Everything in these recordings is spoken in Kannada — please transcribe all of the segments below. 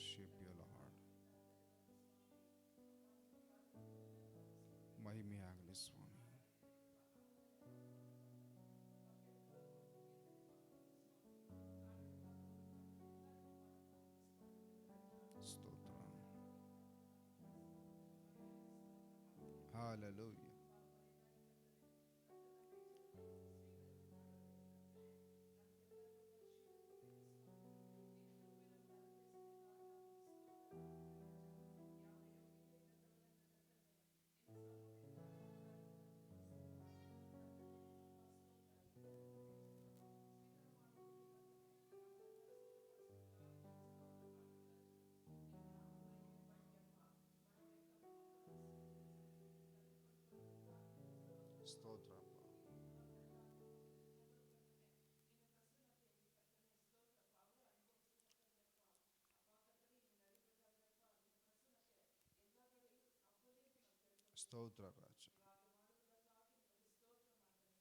worship you, Lord. ಮಹಿಮೆ ಆಗಲಿ ಸ್ವಾಮಿ. ಸ್ತೋತ್ರ. Hallelujah. ಸ್ತೋತ್ರ. ಸ್ತೋತ್ರ ರಾಜ.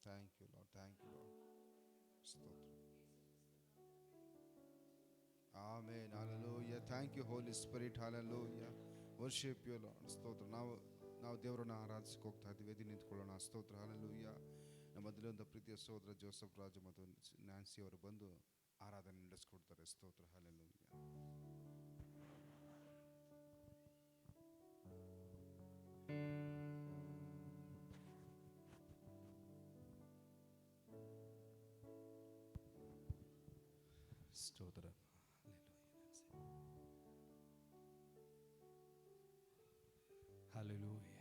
Thank you Lord, thank you lord. ಸ್ತೋತ್ರ. Amen. Hallelujah. Thank you Holi spirit. Hallelujah. Worship you lord. ಸ್ತೋತ್ರ. ನಾವು ದೇವರನ್ನ ಆರಾಧಿಸಕ್ಕೆ ಹೋಗ್ತಾ ಇದ್ದೀವಿ. ಎದ್ದು ನಿಂತ್ಕೊಳ್ಳೋಣ. ಸ್ತೋತ್ರ. ಹಲ್ಲೆಲೂಯಾ. ನಮ್ಮ ಮೊದಲೊಂದು ಪ್ರೀತಿಯ ಸಹೋದರ ಜೋಸಫ್ ರಾಜು ಮತ್ತು ನ್ಯಾನ್ಸಿ ಅವರು ಬಂದು ಆರಾಧನೆ ನಡೆಸ್ಕೊಡ್ತಾರೆ. ಸ್ತೋತ್ರ. ಹಲ್ಲೆಲೂಯಾ. ಸ್ತೋತ್ರ. ಹಲ್ಲೆಲೂಯಾ.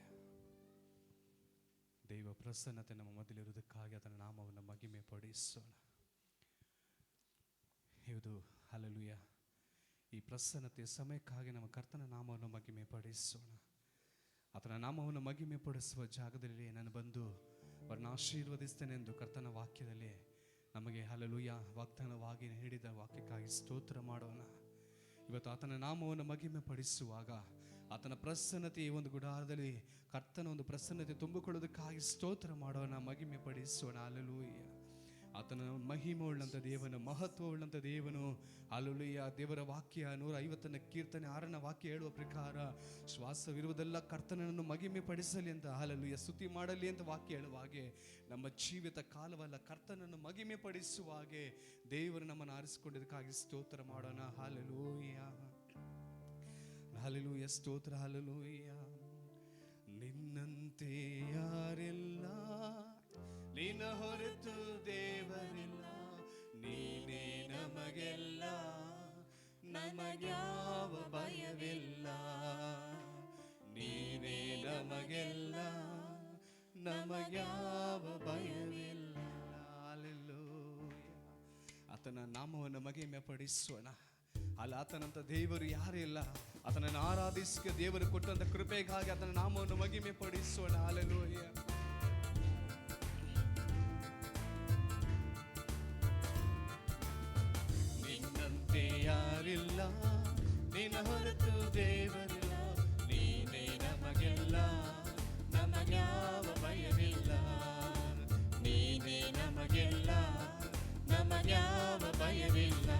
ದೈವ ಪ್ರಸನ್ನತೆ ನಮ್ಮ ಮಧ್ಯಲಿರುವುದಕ್ಕಾಗಿ ಆತನ ನಾಮವನ್ನು ಮಹಿಮೆ ಪಡಿಸೋಣ. ಇದು ಹಲ್ಲೆಲೂಯಾ. ಈ ಪ್ರಸನ್ನತೆಯ ಸಮಯಕ್ಕಾಗಿ ನಮ್ಮ ಕರ್ತನ ನಾಮವನ್ನು ಮಹಿಮೆ ಪಡಿಸೋಣ. ಆತನ ನಾಮವನ್ನು ಮಹಿಮೆ ಪಡಿಸುವ ಜಾಗದಲ್ಲಿ ನಾನು ಬಂದು ಅವರನ್ನು ಆಶೀರ್ವದಿಸ್ತೇನೆ ಎಂದು ಕರ್ತನ ವಾಕ್ಯದಲ್ಲಿ ನಮಗೆ ಹಲ್ಲೆಲೂಯಾ ವಾಗ್ದಾನವಾಗಿ ನೀಡಿದ ವಾಕ್ಯಕ್ಕಾಗಿ ಸ್ತೋತ್ರ ಮಾಡೋಣ. ಇವತ್ತು ಆತನ ನಾಮವನ್ನು ಮಹಿಮೆ ಪಡಿಸುವಾಗ ಆತನ ಪ್ರಸನ್ನತೆ ಈ ಒಂದು ಗುಡಾರದಲ್ಲಿ ಕರ್ತನ ಒಂದು ಪ್ರಸನ್ನತೆ ತುಂಬಿಕೊಳ್ಳೋದಕ್ಕಾಗಿ ಸ್ತೋತ್ರ ಮಾಡೋಣ, ಮಹಿಮೆ ಪಡಿಸೋಣ. ಹಲ್ಲೆಲೂಯಾ. ಆತನ ಮಹಿಮೆ ಉಳ್ಳಂಥ ದೇವನು, ಮಹತ್ವ ಉಳ್ಳಂಥ ದೇವನು. ಹಲ್ಲೆಲೂಯಾ. ದೇವರ ವಾಕ್ಯ 150ನೇ ಕೀರ್ತನೆ 6ನೇ ವಾಕ್ಯ ಹೇಳುವ ಪ್ರಕಾರ ಶ್ವಾಸವಿರುವುದೆಲ್ಲ ಕರ್ತನನ್ನು ಮಹಿಮೆ ಪಡಿಸಲಿ ಅಂತ, ಹಲ್ಲೆಲೂಯಾ, ಸ್ತುತಿ ಮಾಡಲಿ ಅಂತ ವಾಕ್ಯ ಹೇಳುವ ಹಾಗೆ ನಮ್ಮ ಜೀವಿತ ಕಾಲವಲ್ಲ ಕರ್ತನನ್ನು ಮಹಿಮೆ ಪಡಿಸುವ ಹಾಗೆ ದೇವರು ನಮ್ಮನ್ನು ಆರಿಸಿಕೊಂಡಿದ್ದಕ್ಕಾಗಿ ಸ್ತೋತ್ರ ಮಾಡೋಣ. ಹಲ್ಲೆಲೂಯಾ. ಹಲ್ಲೆಲೂಯಾ. ಸ್ತೋತ್ರ. ಹಲ್ಲೆಲೂಯಾ. ನಿನ್ನಂತೆ ಯಾರಿಲ್ಲ, ನಿನ್ನ ಹೊರತು ದೇವರಿಲ್ಲ, ನೀನೇ ನಮಗೆಲ್ಲ, ನಮಗ್ಯಾವ ಭಯವಿಲ್ಲ, ನೀನೇ ನಮಗೆಲ್ಲ, ನಮಗ್ಯಾವ ಭಯವಿಲ್ಲ. ಹಲ್ಲೆಲೂಯಾ. ಆತನ ನಾಮವನ್ನು ಮಹಿಮೆ ಪಡಿಸೋಣ. ಅಲ್ಲ, ಆತನಂತ ದೇವರು ಯಾರೂ ಇಲ್ಲ. ಆತನನ್ನು ಆರಾಧಿಸಿಕ ದೇವರು ಕೊಟ್ಟಂತ ಕೃಪೆಗಾಗಿ ಆತನ ನಾಮವನ್ನು ಮಹಿಮೆ ಪಡಿಸೋಣ. ಹಲ್ಲೆಲೂಯಾ. ನಿನ್ನಂತೆ ಯಾರಿಲ್ಲ, ನಿನ್ನ ಹೊರತು ದೇವರಿಲ್ಲ, ನೀನೇ ನಮಗೆಲ್ಲ, ನಮಗ್ಯಾವ ಭಯವಿಲ್ಲ, ನೀನೇ ನಮಗೆಲ್ಲ, ನಮಗ್ಯಾವ ಭಯವಿಲ್ಲ.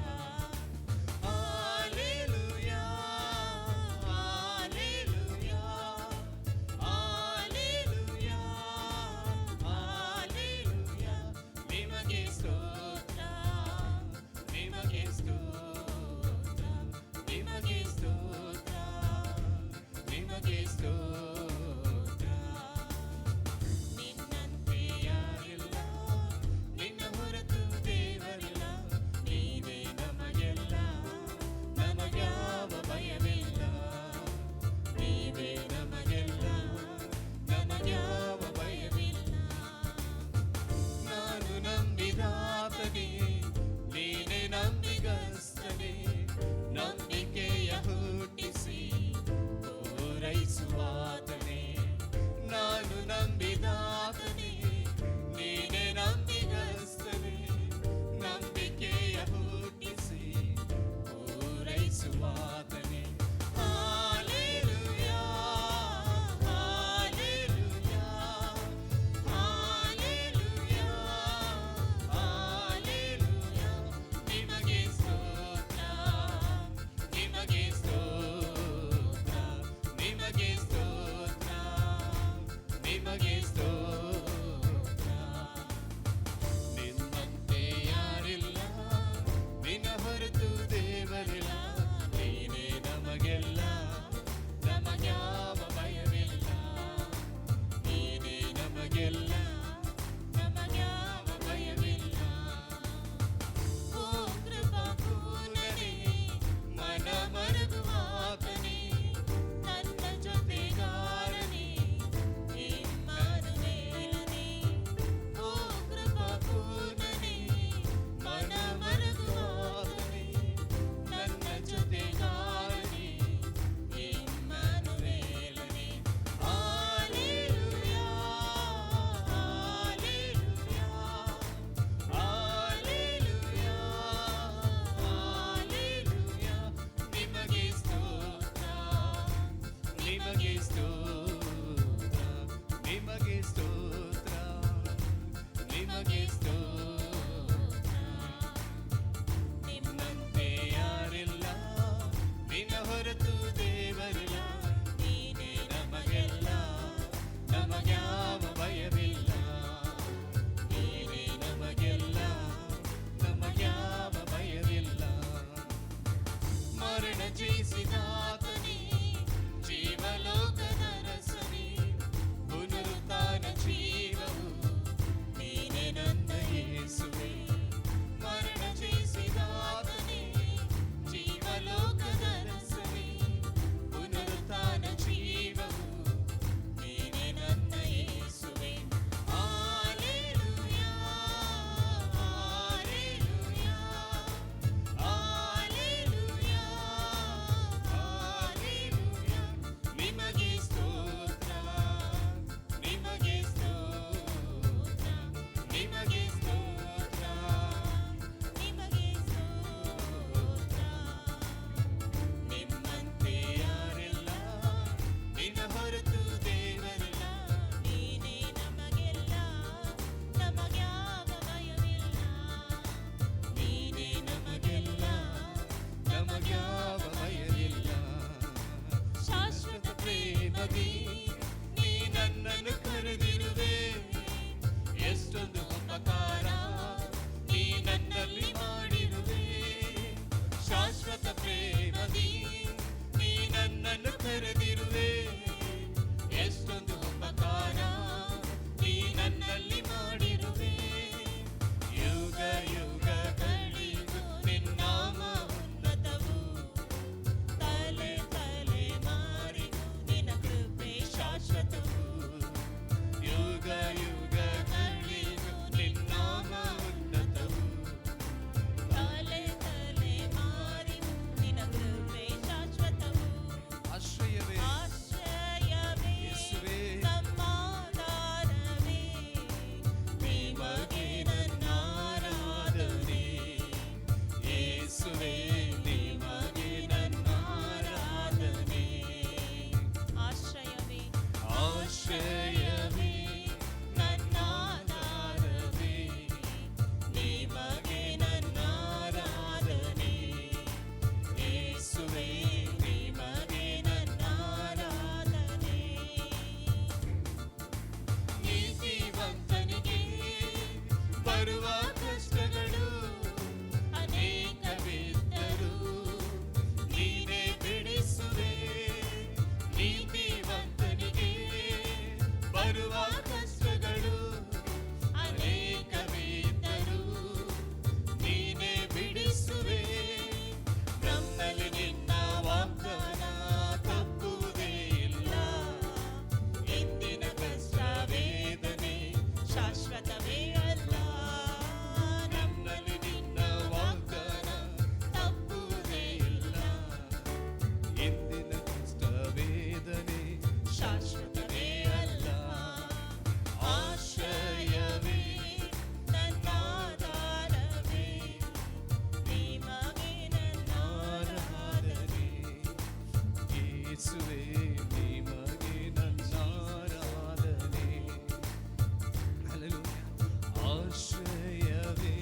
ಆಶ್ರಯವೇ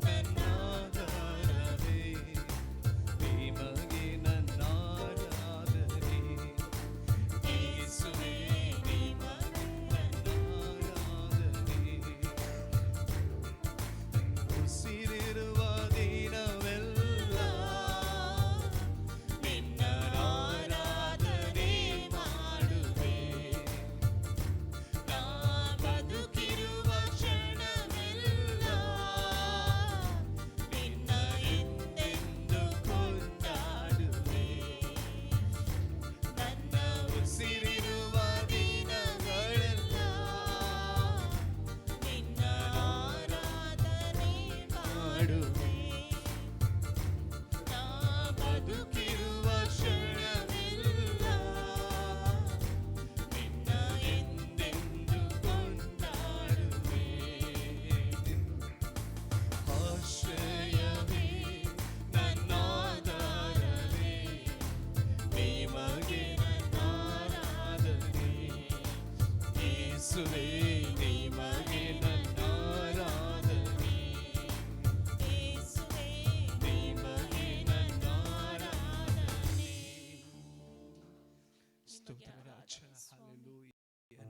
ನನ್ನಾಧಾರವೇ ನಿಮಗೆ ನನ್ನಾರಾಧನೆ ಯೇಸುವೇ ನಿಮಗೆ ನನ್ನಾರಾಧನೆ ಉಸಿರಿರುವ ದಿನವೆಲ್ಲ ನಿನ್ನ ಆರಾಧನೆ ಮಾಡುವೆ ನಾ ಬದುಕಿರುವ ಕ್ಷಣವೆಲ್ಲ ನಿನ್ನ ಎಂದೆಂದು ಕೊಂಡಾಡುವೆ ನನ್ನ ಉಸಿರಿರುವ ದಿನಗಳೆಲ್ಲ ನಿನ್ನ ಆರಾಧನೆ ಮಾಡುವೆ ನಾ ಬದುಕಿರುವ ಕ್ಷಣವೆಲ್ಲ ನಿನ್ನ ಎಂದೆಂದು ಕೊಂಡಾಡುವೆ ಆಶ್ರಯವೇ ನನ್ನಾಧಾರವೇ ನಿಮಗೆ ನನ್ನಾರಾಧನೆ ಯೇಸುವೇ ನಿಮಗೆ ನನ್ನಾರಾಧನೆ ಯೇಸುವೇ ನಿಮಗೆ ನನ್ನಾರಾಧನೆ ಸ್ತೋತ್ರ ರಾಜ ಹಲ್ಲೆಲೂಯಾ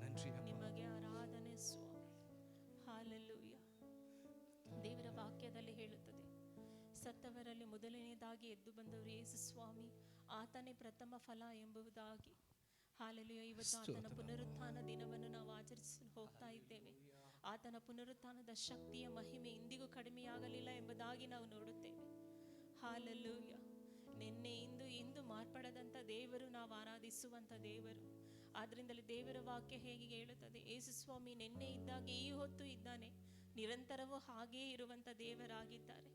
ನನ್ರಿ ನಿಮಗೆ ಆರಾಧನೆ ಸ್ವಾಮಿ. ಹಾಲೆಲೂಯ. ದೇವರ ವಾಕ್ಯದಲ್ಲಿ ಹೇಳುತ್ತದೆ, ಸತ್ತವರಲ್ಲಿ ಮೊದಲನೆಯದಾಗಿ ಎದ್ದು ಬಂದವರು ಯೇಸು ಸ್ವಾಮಿ, ಆತನೇ ಪ್ರಥಮ ಫಲ ಎಂಬುದಾಗಿ. ಹಾಲೆಲೂಯ. ಇವತ್ತು ಆತನ ಪುನರುತ್ಥಾನ ದಿನವನ್ನು ನಾವು ಆಚರಿಸಿ ಹೋಗ್ತಾ ಇದ್ದೇವೆ. ಆತನ ಪುನರುತ್ಥಾನದ ಶಕ್ತಿಯ ಮಹಿಮೆ ಇಂದಿಗೂ ಕಡಿಮೆಯಾಗಲಿಲ್ಲ ಎಂಬುದಾಗಿ ನಾವು ನೋಡುತ್ತೇವೆ. ಹಾಲೆಲೂಯ. ನಿನ್ನೆ ಇಂದು ಮಾರ್ಪಡದಂಥ ದೇವರು ನಾವು ಆರಾಧಿಸುವಂಥ ದೇವರು. ಆದ್ರಿಂದಲೇ ದೇವರ ವಾಕ್ಯ ಹೇಗೆ ಹೇಳುತ್ತದೆ, ಯೇಸು ಸ್ವಾಮಿ ನಿನ್ನೆ ಇದ್ದಾಗೆ ಈ ಹೊತ್ತು ಇದ್ದಾನೆ, ನಿರಂತರವೂ ಹಾಗೇ ಇರುವಂಥ ದೇವರಾಗಿದ್ದಾರೆ.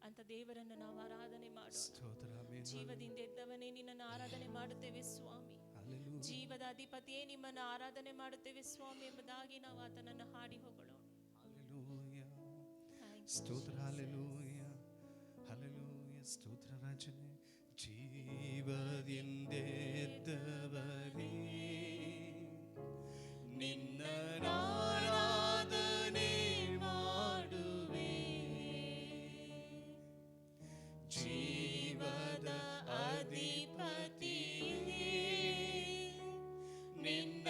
ಅಂತ ದೇವರನ್ನು ನಾವು ಆರಾಧನೆ ಮಾಡೋಣ. ಸ್ತೋತ್ರ ಆಮೆನ್ ಜೀವದಿಂದ ಎದ್ದವನೇ ನಿನ್ನನ್ನು ಆರಾಧನೆ ಮಾಡುತ್ತೇವೆ ಸ್ವಾಮಿ. ಹಲ್ಲೆಲೂಯಾ ಜೀವದ ಅಧಿಪತಿಯೇ ನಿಮ್ಮನ್ನು ಆರಾಧನೆ ಮಾಡುತ್ತೇವೆ ಸ್ವಾಮಿ ಎಂಬುದಾಗಿ ನಾವು ಆತನನ್ನು ಹಾಡಿ ಹೋಗೋಣ. ಹಲ್ಲೆಲೂಯಾ Thank you, ಸ್ತೋತ್ರ Jesus. ಹಲ್ಲೆಲೂಯಾ ಹಲ್ಲೆಲೂಯಾ ಸ್ತೋತ್ರ ರಾಜನೇ ಜೀವದಿಂದೆದ್ದವನೇ ನಿನ್ನ ಆರಾಧನೆ ಮಾಡುವೆ ಜೀವದ ಅಧಿಪತಿಯೇ ನಿನ್ನ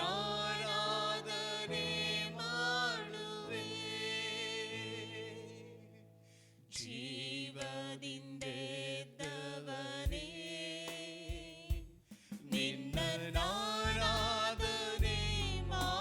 ಆರಾಧನೆ ಮಾಡುವೆ ಜೀವದಿಂದೆದ್ದವನೇ ನಿನ್ನ ಆರಾಧನೆ ಮಾಡುವೆ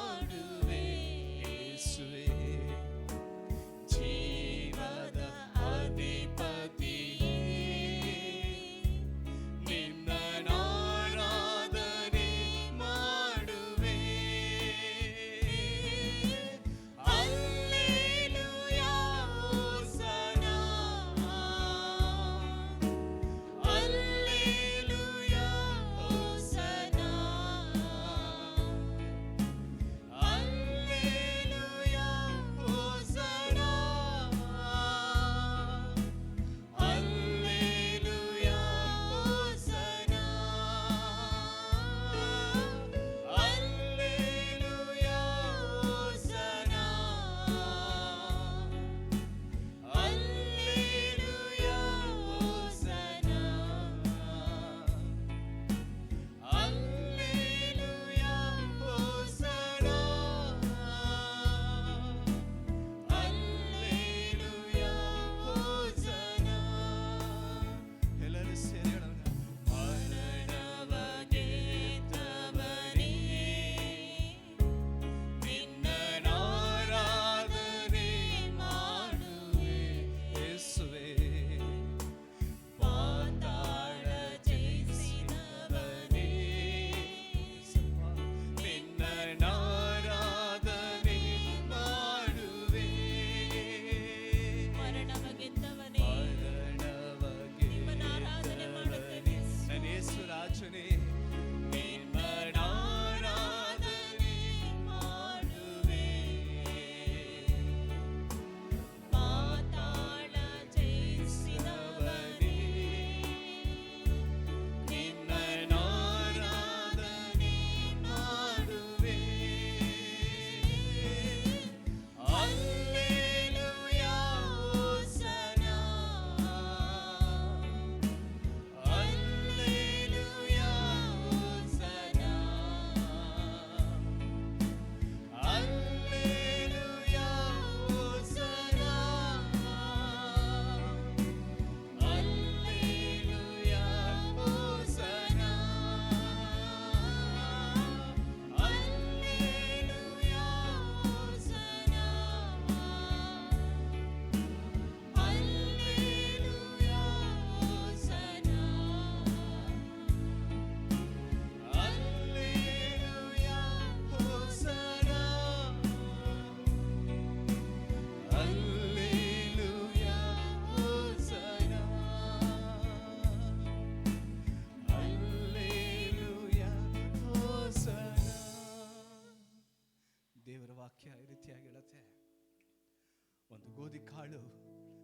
ಒಂದು ಗೋಧಿ ಕಾಳು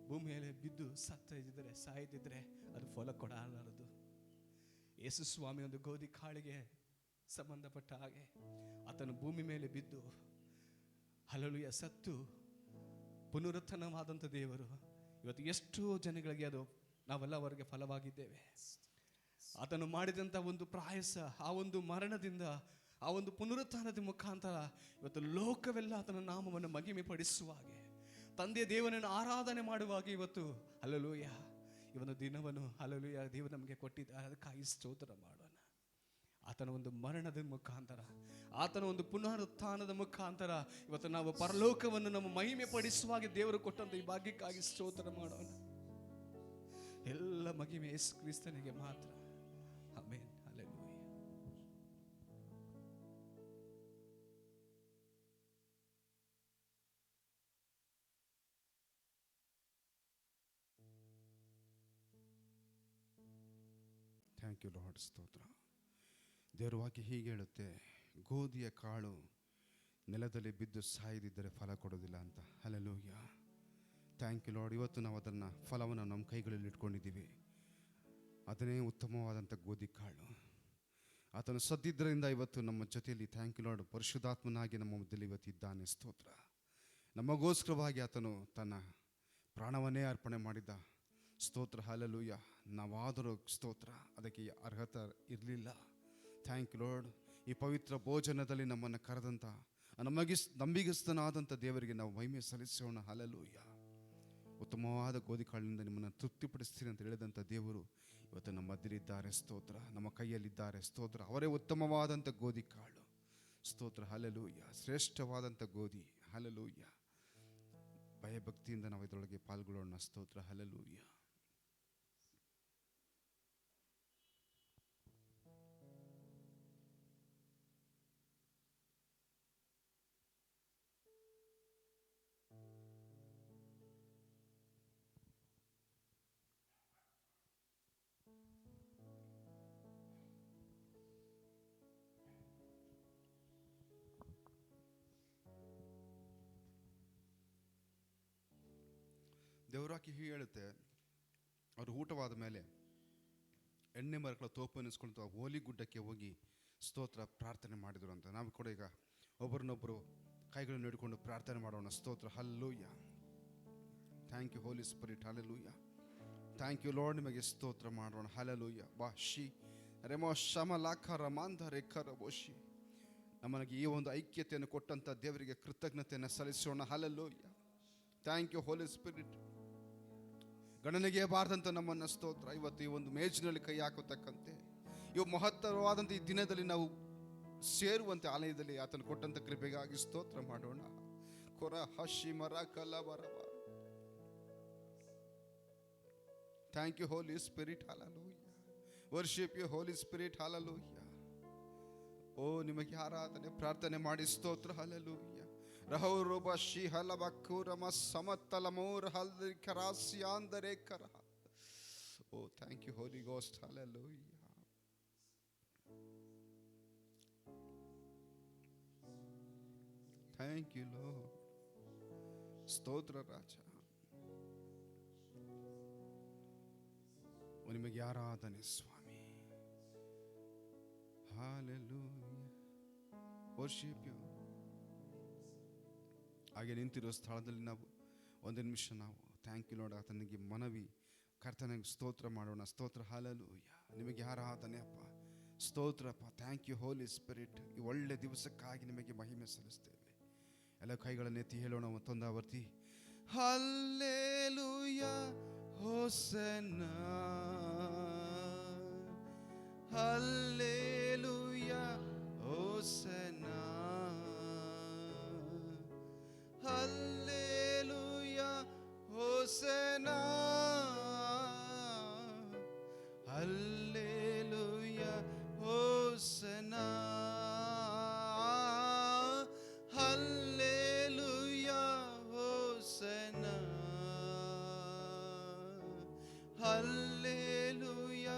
ಭೂಮಿಯಲ್ಲಿ ಬಿದ್ದು ಸಾಯದಿದ್ರೆ ಅದು ಫಲ ಕೊಡಲಾರದು. ಯೇಸು ಸ್ವಾಮಿ ಒಂದು ಗೋಧಿ ಕಾಳಿಗೆ ಸಂಬಂಧಪಟ್ಟ ಹಾಗೆ ಆತನು ಭೂಮಿ ಮೇಲೆ ಬಿದ್ದು ಹಲ್ಲೆಲೂಯಾ ಸತ್ತು ಪುನರುತ್ಥಾನವಾದಂಥ ದೇವರು ಇವತ್ತು ಎಷ್ಟೋ ಜನಗಳಿಗೆ ಅದು ನಾವೆಲ್ಲ ಅವರಿಗೆ ಫಲವಾಗಿದ್ದೇವೆ. ಆತನು ಮಾಡಿದಂಥ ಒಂದು ಪ್ರಾಯಸ, ಆ ಒಂದು ಮರಣದಿಂದ, ಆ ಒಂದು ಪುನರುತ್ಥಾನದ ಮುಖಾಂತರ ಇವತ್ತು ಲೋಕವೆಲ್ಲ ಆತನ ನಾಮವನ್ನು ಮಹಿಮೆ ಪಡಿಸುವ ಹಾಗೆ, ತಂದೆ ದೇವನನ್ನು ಆರಾಧನೆ ಮಾಡುವಾಗ ಇವತ್ತು ಹಲ್ಲೆಲೂಯಾ ಈ ಒಂದು ದಿನವನ್ನು ಹಲ್ಲೆಲೂಯಾ ದೇವರು ನಮಗೆ ಕೊಟ್ಟಿದ್ದಾರೆ. ಅದಕ್ಕಾಗಿ ಸ್ತೋತ್ರ ಮಾಡೋಣ. ಆತನ ಒಂದು ಮರಣದ ಮುಖಾಂತರ, ಆತನ ಒಂದು ಪುನರುತ್ಥಾನದ ಮುಖಾಂತರ ಇವತ್ತು ನಾವು ಪರಲೋಕವನ್ನು ನಮ್ಮ ಮಹಿಮೆ ಪಡಿಸುವಾಗ ದೇವರು ಕೊಟ್ಟಂತ ಈ ಭಾಗ್ಯಕ್ಕಾಗಿ ಸ್ತೋತ್ರ ಮಾಡೋಣ. ಎಲ್ಲ ಮಹಿಮೆ ಯೇಸು ಕ್ರಿಸ್ತನಿಗೆ ಮಾತ್ರ. Amen. Hallelujah. Thank you lord. ಸ್ತೋತ್ರ. ದೇವರ ವಾಕ್ಯ ಹೀಗೆ ಹೇಳುತ್ತೆ, ಗೋಧಿಯ ಕಾಳು ನೆಲದಲ್ಲಿ ಬಿದ್ದು ಸಾಯದಿದ್ದರೆ ಫಲ ಕೊಡೋದಿಲ್ಲ ಅಂತ. ಹಲ್ಲೆಲೂಯಾ. Thank you lord. ಇವತ್ತು ನಾವು ಅದನ್ನು ಫಲವನ್ನು ನಮ್ಮ ಕೈಗಳಲ್ಲಿ ಇಟ್ಕೊಂಡಿದ್ದೀವಿ. ಅದನ್ನೇ ಉತ್ತಮವಾದಂಥ ಗೋಧಿ ಕಾಳು. ಆತನು ಸದ್ದಿದ್ದರಿಂದ ಇವತ್ತು ನಮ್ಮ ಜೊತೆಯಲ್ಲಿ, ಥ್ಯಾಂಕ್ ಯು ಲಾರ್ಡ್, ಪರಿಶುದ್ಧಾತ್ಮನಾಗಿ ನಮ್ಮ ಮಧ್ಯದಲ್ಲಿ ಇವತ್ತು ಇದ್ದಾನೆ. ಸ್ತೋತ್ರ. ನಮಗೋಸ್ಕರವಾಗಿ ಆತನು ತನ್ನ ಪ್ರಾಣವನ್ನೇ ಅರ್ಪಣೆ ಮಾಡಿದ್ದ. ಸ್ತೋತ್ರ. ಹಲ್ಲೆಲೂಯಾ. ನಾವಾದರೂ ಸ್ತೋತ್ರ ಅದಕ್ಕೆ ಅರ್ಹತೆ ಇರಲಿಲ್ಲ. Thank you lord. ಈ ಪವಿತ್ರ ಭೋಜನದಲ್ಲಿ ನಮ್ಮನ್ನು ಕರೆದಂಥ ನಂಬಿಗಸ್ತನಾದಂಥ ದೇವರಿಗೆ ನಾವು ಮಹಿಮೆ ಸಲ್ಲಿಸೋಣ. ಹಲ್ಲೆಲೂಯಾ. ಉತ್ತಮವಾದ ಗೋಧಿ ಕಾಳಿನಿಂದ ನಿಮ್ಮನ್ನು ತೃಪ್ತಿಪಡಿಸ್ತೀನಿ ಅಂತ ಹೇಳಿದಂಥ ದೇವರು ಇವತ್ತು ನಮ್ಮ ಮಧ್ಯಲಿದ್ದಾರೆ. ಸ್ತೋತ್ರ. ನಮ್ಮ ಕೈಯಲ್ಲಿದ್ದಾರೆ. ಸ್ತೋತ್ರ. ಅವರೇ ಉತ್ತಮವಾದಂಥ ಗೋಧಿ ಕಾಳು. ಸ್ತೋತ್ರ. ಹಲ್ಲೆಲೂಯಾ. ಶ್ರೇಷ್ಠವಾದಂಥ ಗೋಧಿ. ಹಲ್ಲೆಲೂಯಾ. ಭಯಭಕ್ತಿಯಿಂದ ನಾವು ಇದರೊಳಗೆ ಪಾಲ್ಗೊಳ್ಳೋಣ. ಸ್ತೋತ್ರ. ಹಲ್ಲೆಲೂಯಾ. ದೇವರಾಕಿ ಹೀಗೆ ಹೇಳುತ್ತೆ, ಅವರು ಊಟವಾದ ಮೇಲೆ ಎಣ್ಣೆ ಮರಗಳ ತೋಪನ್ನಿಸ್ಕೊಂಡು ಆ ಹೋಲಿ ಗುಡ್ಡಕ್ಕೆ ಹೋಗಿ ಸ್ತೋತ್ರ ಪ್ರಾರ್ಥನೆ ಮಾಡಿದರು ಅಂತ. ನಾವು ಕೂಡ ಈಗ ಒಬ್ಬರನ್ನೊಬ್ಬರು ಕೈಗಳನ್ನು ಹಿಡ್ಕೊಂಡು ಪ್ರಾರ್ಥನೆ ಮಾಡೋಣ. ಸ್ತೋತ್ರ. Hallelujah. Thank you Holi spirit. Hallelujah. Thank you lord. ನಿಮಗೆ ಸ್ತೋತ್ರ ಮಾಡೋಣ. ಹಲ್ಲೆಲೂಯಾ. ಬಾ ಶಿ ರೆಮೋ ಶಮಲಾಖರ ಮಾಂಧರೆ ಖರ ಬೋಶಿ. ನಮಗೆ ಈ ಒಂದು ಐಕ್ಯತೆಯನ್ನು ಕೊಟ್ಟಂಥ ದೇವರಿಗೆ ಕೃತಜ್ಞತೆಯನ್ನು ಸಲ್ಲಿಸೋಣ. Hallelujah. Thank you Holi Spirit. ಗಣನೆಗೆ ಬಾರದಂಥ ನಮ್ಮನ್ನು ಸ್ತೋತ್ರ ಇವತ್ತು ಈ ಒಂದು ಮೇಜಿನಲ್ಲಿ ಕೈ ಹಾಕತಕ್ಕಂತೆ ಇವು ಮಹತ್ತರವಾದಂಥ ಈ ದಿನದಲ್ಲಿ ನಾವು ಸೇರುವಂತೆ ಆಲಯದಲ್ಲಿ ಆತನು ಕೊಟ್ಟಂಥ ಕೃಪೆಗಾಗಿ ಸ್ತೋತ್ರ ಮಾಡೋಣ. ಕೊರ ಹಶಿ ಮರ ಕಲ ಬರವ. Thank you Holi spirit. Hallelujah. Worship you Holi spirit. Hallelujah. ಓ ನಿಮಗೆ ಆರಾಧನೆ ಪ್ರಾರ್ಥನೆ ಮಾಡಿ ಸ್ತೋತ್ರ. ಹಲ್ಲೆಲೂಯಾ. ರಹೌರುಬ ಶಿ ಹಲಬಕ್ಕೂರಮ ಸಮತಲಮೂರ್ ಹಲ್ದಿ ಕರಾಸಿಯಾಂದರೆ ಕರ. ಓ thank you Holy Ghost. Hallelujah. Thank you lord. ಸ್ತೋತ್ರ ರಾಜ. ನಿಮಗೆ ಆರಾಧನೆ ಸ್ವಾಮಿ. ಹಲ್ಲೆಲೂಯಾ. Worship you. ಹಾಗೆ ನಿಂತಿರೋ ಸ್ಥಳದಲ್ಲಿ ನಾವು ಒಂದು ನಿಮಿಷ ನಾವು ಥ್ಯಾಂಕ್ ಯು ಲಾರ್ಡ್ ಆತನಿಗೆ ಮನವಿ ಕರ್ತನಿಗೆ ಸ್ತೋತ್ರ ಮಾಡೋಣ. ಸ್ತೋತ್ರ. ಹಲ್ಲೆಲೂಯಾ. ನಿಮಗೆ ಆರಾಧನೆ ಅಪ್ಪ. ಸ್ತೋತ್ರಪ್ಪ. Thank you Holi spirit. ಈ ಒಳ್ಳೆ ದಿವಸಕ್ಕಾಗಿ ನಿಮಗೆ ಮಹಿಮೆ ಸಲ್ಲಿಸ್ತೇವೆ. ಎಲ್ಲ ಕೈಗಳನ್ನು ಎತ್ತಿ ಹೇಳೋಣ ಮತ್ತೊಂದು ಆವರ್ತಿ. Hallelujah. Hosanna. Hallelujah. Hosanna. Hallelujah. Hosanna. Hallelujah. Hosanna. Hallelujah. Hosanna. Hallelujah.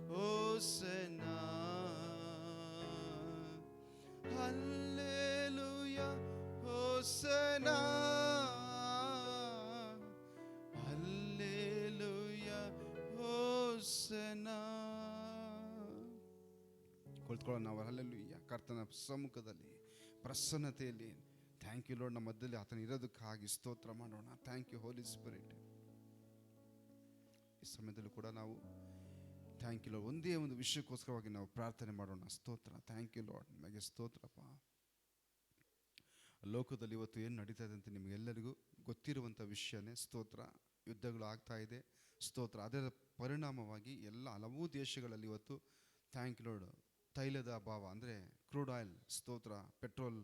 Hosanna. ಕುಳಿತುಕೊಳ್ಳೋಣ ನಾವು. ಹಲ್ಲೆಲೂಯಾ. ಕರ್ತನ ಸಮ್ಮುಖದಲ್ಲಿ ಪ್ರಸನ್ನತೆಯಲ್ಲಿ ಥ್ಯಾಂಕ್ ಯು ಲಾರ್ಡ್, ನಮ್ಮ ಮಧ್ಯದಲ್ಲಿ ಆತನ ಇರೋದಕ್ಕಾಗಿ ಸ್ತೋತ್ರ ಮಾಡೋಣ. Thank you Holi spirit. ಈ ಸಮಯದಲ್ಲೂ ಕೂಡ ನಾವು ಥ್ಯಾಂಕ್ ಯು ಲಾರ್ಡ್, ಒಂದೇ ಒಂದು ವಿಷಯಕ್ಕೋಸ್ಕರವಾಗಿ ನಾವು ಪ್ರಾರ್ಥನೆ ಮಾಡೋಣ. ಸ್ತೋತ್ರ. ಥ್ಯಾಂಕ್ ಯು ಲಾರ್ಡ್, ನಮಗೆ ಸ್ತೋತ್ರಪ್ಪ. ಲೋಕದಲ್ಲಿ ಇವತ್ತು ಏನು ನಡೀತಾ ಇದೆ ಅಂತ ನಿಮಗೆಲ್ಲರಿಗೂ ಗೊತ್ತಿರುವಂಥ ವಿಷಯನೇ. ಸ್ತೋತ್ರ. ಯುದ್ಧಗಳು ಆಗ್ತಾ ಇದೆ. ಸ್ತೋತ್ರ. ಅದರ ಪರಿಣಾಮವಾಗಿ ಎಲ್ಲ ಹಲವು ದೇಶಗಳಲ್ಲಿ ಇವತ್ತು ಥ್ಯಾಂಕ್ ಯು ಲಾರ್ಡ್ ತೈಲದ ಅಭಾವ, ಅಂದರೆ ಕ್ರೂಡ್ ಆಯಿಲ್, ಸ್ತೋತ್ರ, ಪೆಟ್ರೋಲ್,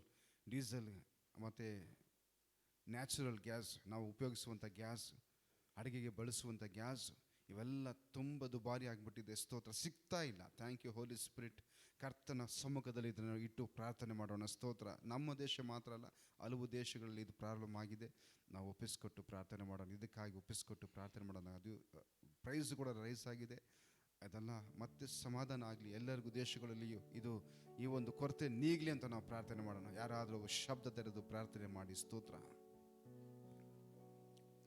ಡೀಸೆಲ್ ಮತ್ತು ನ್ಯಾಚುರಲ್ ಗ್ಯಾಸ್, ನಾವು ಉಪಯೋಗಿಸುವಂಥ ಗ್ಯಾಸ್, ಅಡುಗೆಗೆ ಬಳಸುವಂಥ ಗ್ಯಾಸ್, ಇವೆಲ್ಲ ತುಂಬ ದುಬಾರಿ ಆಗಿಬಿಟ್ಟಿದೆ. ಸ್ತೋತ್ರ. ಸಿಗ್ತಾ ಇಲ್ಲ. Thank you Holi spirit. ಕರ್ತನ ಸಮ್ಮುಖದಲ್ಲಿ ಇದನ್ನು ಇಟ್ಟು ಪ್ರಾರ್ಥನೆ ಮಾಡೋಣ. ಸ್ತೋತ್ರ. ನಮ್ಮ ದೇಶ ಮಾತ್ರ ಅಲ್ಲ, ಹಲವು ದೇಶಗಳಲ್ಲಿ ಇದು ಪ್ರಾಬ್ಲಮ್ ಆಗಿದೆ. ನಾವು ಒಪ್ಪಿಸ್ಕೊಟ್ಟು ಪ್ರಾರ್ಥನೆ ಮಾಡೋಣ. ಇದಕ್ಕಾಗಿ ಒಪ್ಪಿಸ್ಕೊಟ್ಟು ಪ್ರಾರ್ಥನೆ ಮಾಡೋಣ. ಅದು ಪ್ರೈಸ್ ಕೂಡ ರೈಸ್ ಆಗಿದೆ. ಅದೆಲ್ಲ ಮತ್ತೆ ಸಮಾಧಾನ ಆಗಲಿ ಎಲ್ಲರಿಗೂ ದೇಶಗಳಲ್ಲಿಯೂ. ಇದು ಈ ಒಂದು ಕೊರತೆ ನೀಗಲಿ ಅಂತ ನಾವು ಪ್ರಾರ್ಥನೆ ಮಾಡೋಣ. ಯಾರಾದರೂ ಶಬ್ದ ತೆರೆದು ಪ್ರಾರ್ಥನೆ ಮಾಡಿ. ಸ್ತೋತ್ರ.